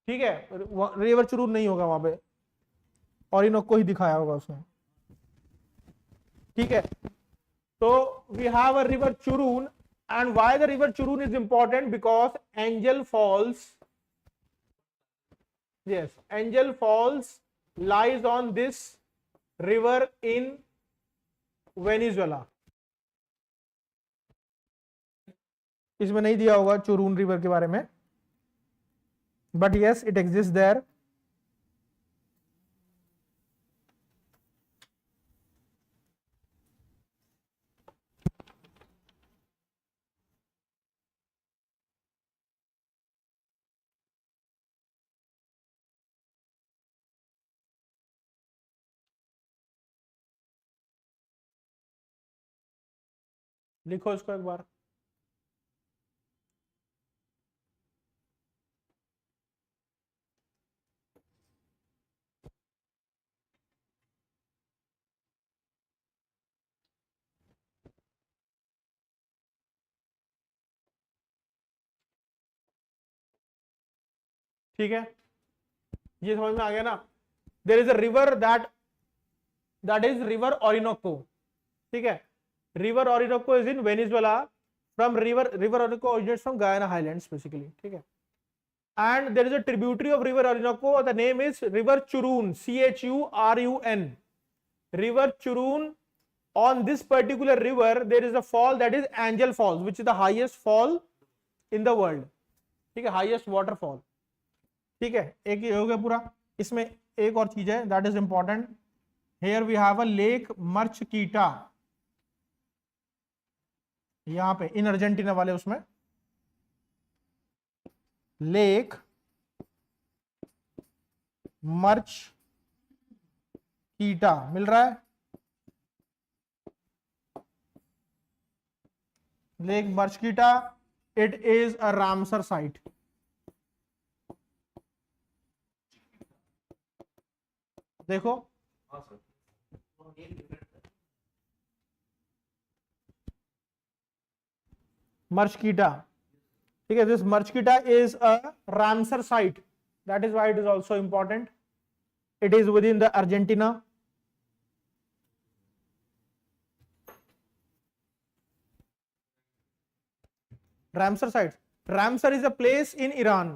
ठीक है। रिवर चुरून नहीं होगा वहां पे, ओरिनोको ही दिखाया होगा उसने, ठीक है। तो we have a river Churun, and why the river Churun is important? Because Angel Falls, yes, Angel Falls lies on this river in Venezuela. इसमें नहीं दिया होगा चुरून रिवर के बारे में, but yes it exist there. लिखो इसको एक बार। ठीक है, ये समझ में आ गया ना। There is a river that is river Orinoco, ठीक है। River Orinoco is in Venezuela, from river Orinoco originates from Guyana Highlands basically, ठीक है। and there is a tributary of river Orinoco, the name is river Churun, Churun, river Churun. On this particular river there is a fall that is Angel Falls, which is the highest fall in the world, ठीक है, highest waterfall, ठीक है। एक ये हो गया पूरा। इसमें एक और चीज है that is important, here we have a lake Mar Chiquita, यहां पे इन अर्जेंटीना वाले उसमें लेक मर्चकीटा मिल रहा है, lake Mar Chiquita, it is a Ramsar site, देखो हाँ सर, तो ये different है। मर्चकीटा, ठीक है, this Mar Chiquita is a Ramsar site, that is why it is also important. It is within the Argentina. Ramsar site. Ramsar is a place in Iran.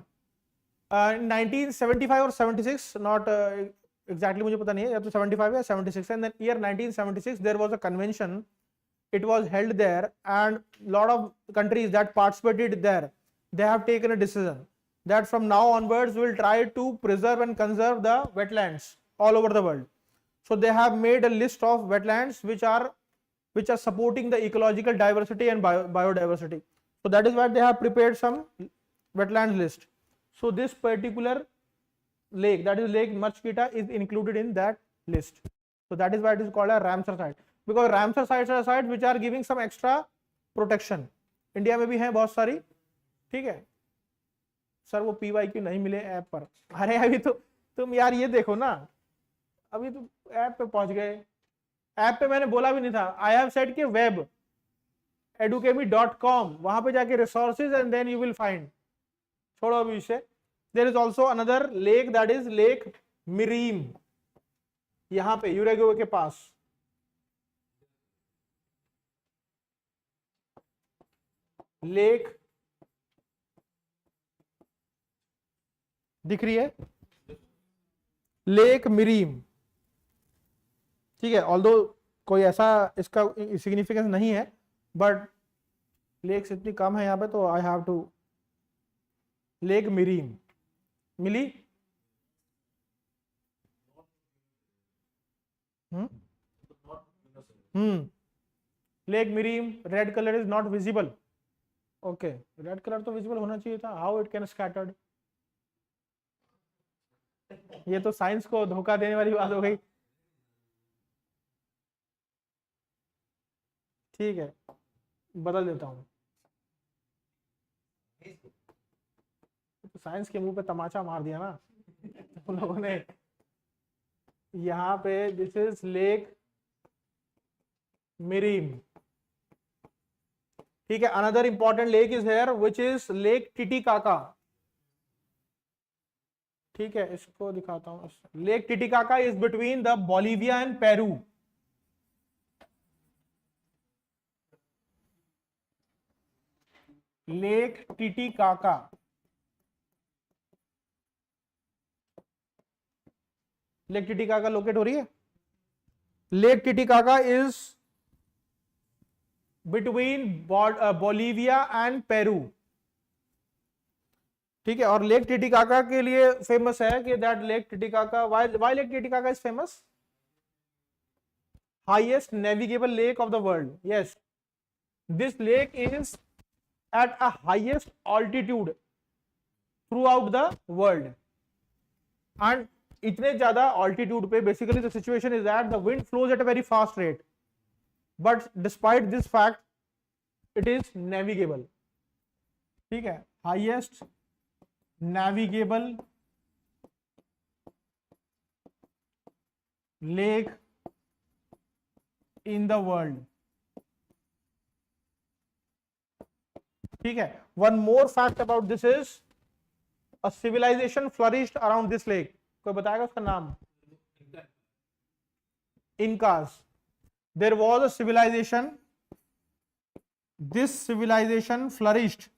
In 1975 or 76, not exactly मुझे पता नहीं है, या तो 75 या 76. And then year 1976 there was a convention. It was held there, and lot of countries that participated there, they have taken a decision that from now onwards we will try to preserve and conserve the wetlands all over the world. So they have made a list of wetlands which are supporting the ecological diversity and biodiversity. So that is why they have prepared some wetlands list. So this particular lake, that is Lake Machkita, is included in that list. So that is why it is called a Ramsar site, because Ramsar sites are sites which are giving some extra protection. India में भी हैं बहुत सारी, ठीक है sir. वो PYQ नहीं मिले ऐप पर. अरे अभी तो तुम यार ये देखो ना, अभी तो ऐप पे पहुंच गए. ऐप पे मैंने बोला भी नहीं था. आई हैव सेड कि वेब edukemy.com, वहां पे जाके resources and then you will find. छोड़ो अभी इसे. There is also another lake, that is lake Mirim, यहां पे यूरेगवे के पास. लेक दिख रही है, लेक मिरीम, ठीक है. ऑल्दो कोई ऐसा इसका सिग्निफिकेंस नहीं है, बट लेक्स इतनी कम है यहाँ पे, तो I have to. Lake Mirim मिली. Lake Mirim, red colour is not visible. Okay, red colour तो विजिबल होना चाहिए था. How it can scattered. ये तो साइंस को धोखा देने वाली बात हो गई. ठीक है, बदल देता हूं. तो साइंस के मुंह पे तमाचा मार दिया ना तुम लोगों ने. यहां पे दिस इज लेक मिरीम, ठीक है. Another important lake is here which is lake Titicaca, ठीक है. इसको दिखाता हूं. Lake Titicaca is between the Bolivia and Peru. Lake Titicaca, lake Titicaca locate हो रही है. Lake Titicaca is between Bolivia and Peru, ठीक है. और लेक टिटिकाका के लिए फेमस है कि that lake Titicaca, why lake Titicaca is famous? Highest navigable lake of the world. Yes, this lake is at a highest altitude throughout the world, and इतने ज्यादा altitude पे basically the situation is that the wind flows at a very fast rate, but despite this fact it is navigable, ठीक है. highest navigable lake in the world, ठीक है. One more fact about this is a civilization flourished around this lake. कोई बताएगा उसका नाम? Incas. There was a civilization, this civilization flourished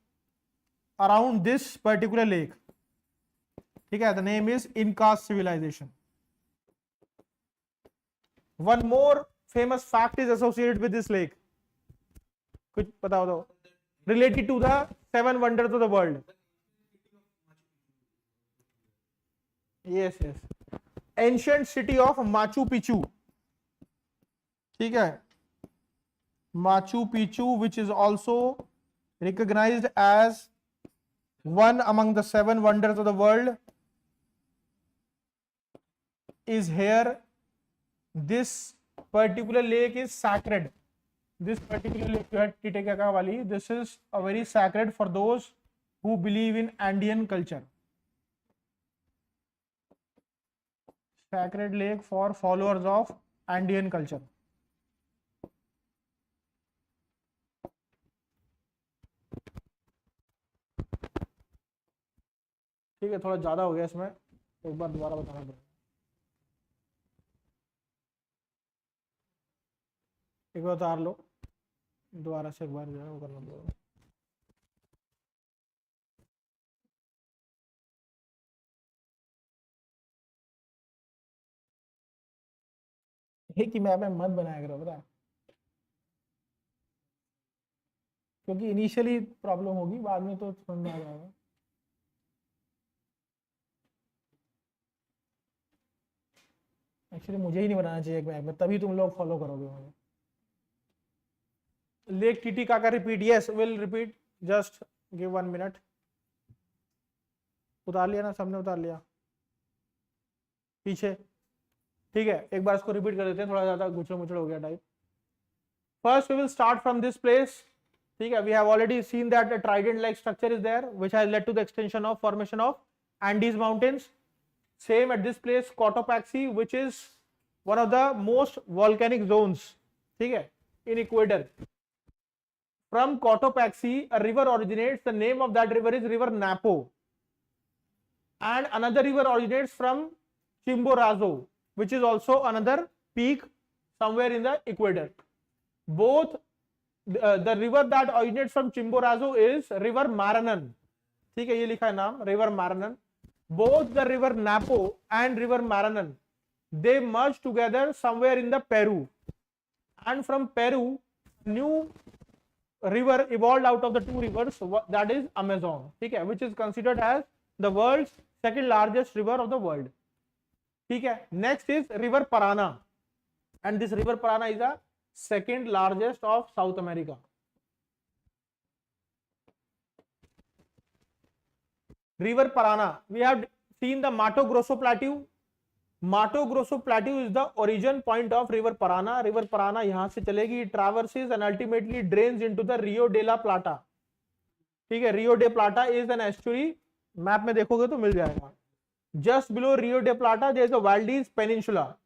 around this particular lake, ठीक है. The name is Incas civilization. One more famous fact is associated with this lake. कुछ बताओ दो. Related to the 7 wonders of the world. Yes, yes. Ancient city of Machu Picchu, ठीक है. Machu Picchu, which is also recognized as one among the 7 wonders of the world, is here. This particular lake is sacred. This particular lake Titicaca Valley, this is a very sacred for those who believe in Andean culture. sacred lake for followers of Andean culture. ठीक है, थोड़ा ज्यादा हो गया इसमें, एक बार दोबारा बताना पड़ेगा। एक बार उतार लो, दोबारा से एक बार जो है वो करना पड़ेगा। एक ही मैप में मत बनाया करो, पता है, क्योंकि इनिशियली प्रॉब्लम होगी, बाद में तो समझ में आ जाएगा। एक्चुअली मुझे ही नहीं बनाना चाहिए एक मैप में, तभी तुम लोग फॉलो करोगे मुझे। Lake Titicaca repeat, yes will repeat, just give 1 minute. उतार लिया ना सबने, उतार लिया पीछे, ठीक है। एक बार इसको रिपीट कर देते हैं, थोड़ा ज्यादा गुचड़ मुचड़ हो गया type. First we will start from this place, ठीक है। We have already seen that a trident like structure is there which has led to the extension of formation of Andes mountains. Same at this place Cotopaxi, which is one of the most volcanic zones, ठीक है, in equator. From Cotopaxi a river originates, the name of that river is river Napo, and another river originates from Chimborazo, which is also another peak somewhere in the equator. Both the river that originates from Chimborazo is river Maranon, ठीक है, ये लिखा है नाम river Maranon. Both the river Napo and river Maranon, they merge together somewhere in the Peru, and from Peru new river evolved out of the two rivers, that is Amazon, ठीक है, which is considered as the world's second largest river of the world, ठीक है. Next is river Parana, and this river Parana is the second largest of South America. River Parana, we have seen the Mato Grosso plateau. Mato Grosso plateau is the origin point of river Parana. River Parana यहां से चलेगी, traverses and ultimately drains into the Rio de la Plata, ठीक है. Rio de Plata is an estuary, map में देखोगे तो मिल जाएगा. Just below Rio de Plata there is a Valdez Peninsula.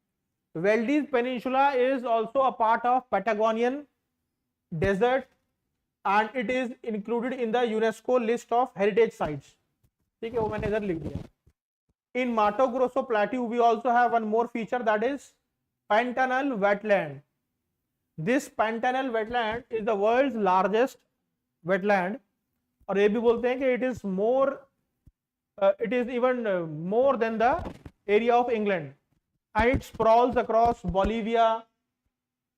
Valdez Peninsula is also a part of Patagonian desert and it is included in the UNESCO list of heritage sites, ठीक है, वो मैंने इधर लिख दिया. In Mato Grosso plateau we also have one more feature, that is Pantanal wetland. This Pantanal wetland is the world's largest wetland, और ये भी बोलते हैं कि it is more it is even more than the area of England, and it sprawls across Bolivia,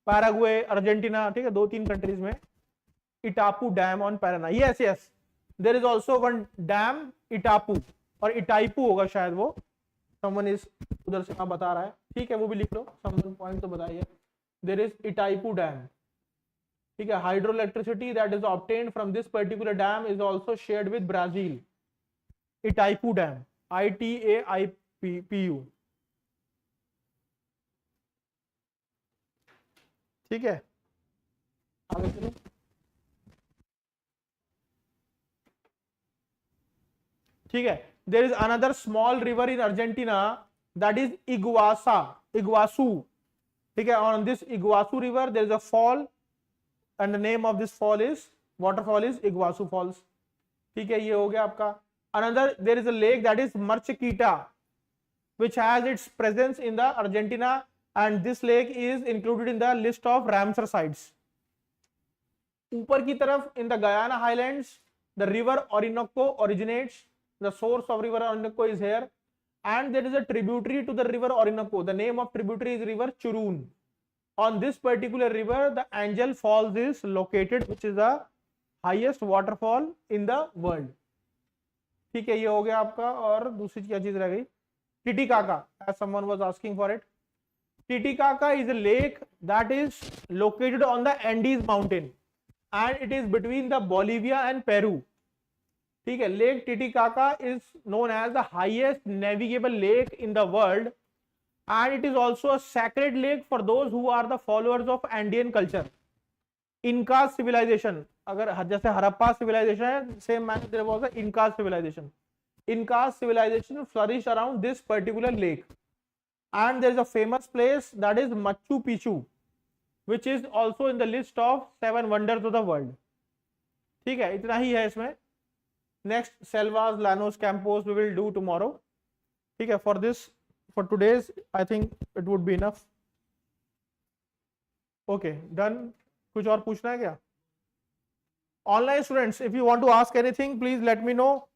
Paraguay, Argentina, ठीक है, 2-3 countries में. Itapu Dam on Paraná, yes, there is also one dam Itapu, और Itaipu होगा शायद वो, someone is उधर से बता रहा है, ठीक है, वो भी लिख लो, someone point तो बताइए. There is Itaipu Dam, ठीक है. Hydroelectricity that is obtained from this particular dam is also shared with Brazil. Itaipu Dam, ITAIPU, ठीक है. आगे चलो. ठीक है. There is another small river in Argentina, that is Iguazu, ठीक है. On this Iguazu river there is a fall and the name of this fall is waterfall is Iguazu Falls, ठीक है. ये हो गया आपका. Another, there is a lake that is Marchiquita, which has its presence in the Argentina, and this lake is included in the list of Ramsar sites. ऊपर की तरफ in the Guyana Highlands, the river Orinoco originates. The source of river Orinoco is here, and there is a tributary to the river Orinoco. The name of tributary is river Churun. On this particular river, the Angel Falls is located, which is the highest waterfall in the world. ठीक है, ये हो गया आपका. और दूसरी क्या चीज रह गई? Titicaca, as someone was asking for it. Titicaca is a lake that is located on the Andes mountain, and it is between the Bolivia and Peru. ठीक है. Lake Titicaca is known as the highest navigable lake in the world, and it is also a sacred lake for those who are the followers of Andean culture. Inca civilization, अगर जैसे Harappa civilization है, same manner there was a Inca civilization. Inca civilization flourished around this particular lake. and there is a famous place that is Machu Picchu, which is also in the list of 7 wonders of the world. ठीक है, इतना ही है इसमें. Next, Selvas, Llanos, Campos we will do tomorrow. ठीक है, for this, for today's I think it would be enough. Okay, done. कुछ और पूछना है क्या? Online students, if you want to ask anything, please let me know,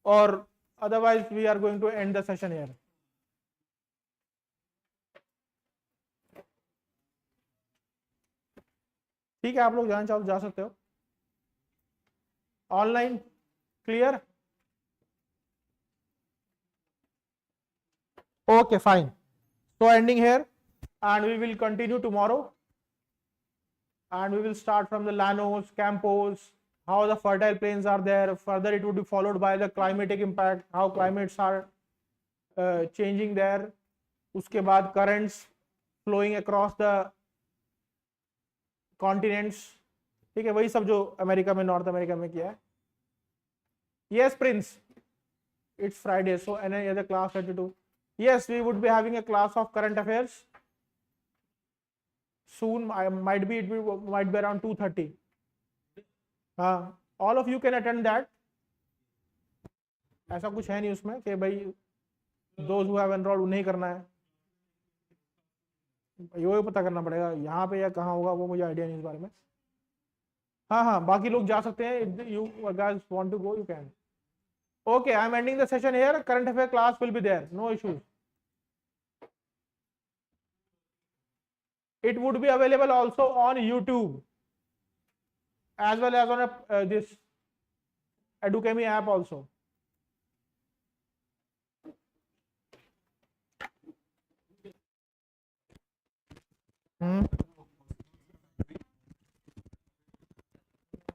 or otherwise we are going to end the session here. ठीक है, आप लोग जाना चाहो जा सकते हो. Online clear? Okay, fine. So ending here, and we will continue tomorrow, and we will start from the Llanos, Campos, how the fertile plains are there. Further it would be followed by the climatic impact, how climates are changing there. उसके बाद currents flowing across the continents. ठीक है, वही सब जो America में, north America में किया है. Yes, Prince. It's Friday, so any other class that you do? Yes, we would be having a class of current affairs soon. Might be around 2:30. All of you can attend that. ऐसा कुछ है नहीं उसमें कि भाई those who have enrolled उन्हें ही करना है. ये पता करना पड़ेगा यहाँ पे या कहाँ होगा, वो मुझे आइडिया नहीं इस बारे में. हाँ, बाकी लोग जा सकते हैं. If you guys want to go, you can. Okay, I am ending the session here. Current affair class will be there. No issues. It would be available also on YouTube as well as on this Edukemy app also.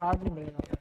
आज नहीं मिलेगा.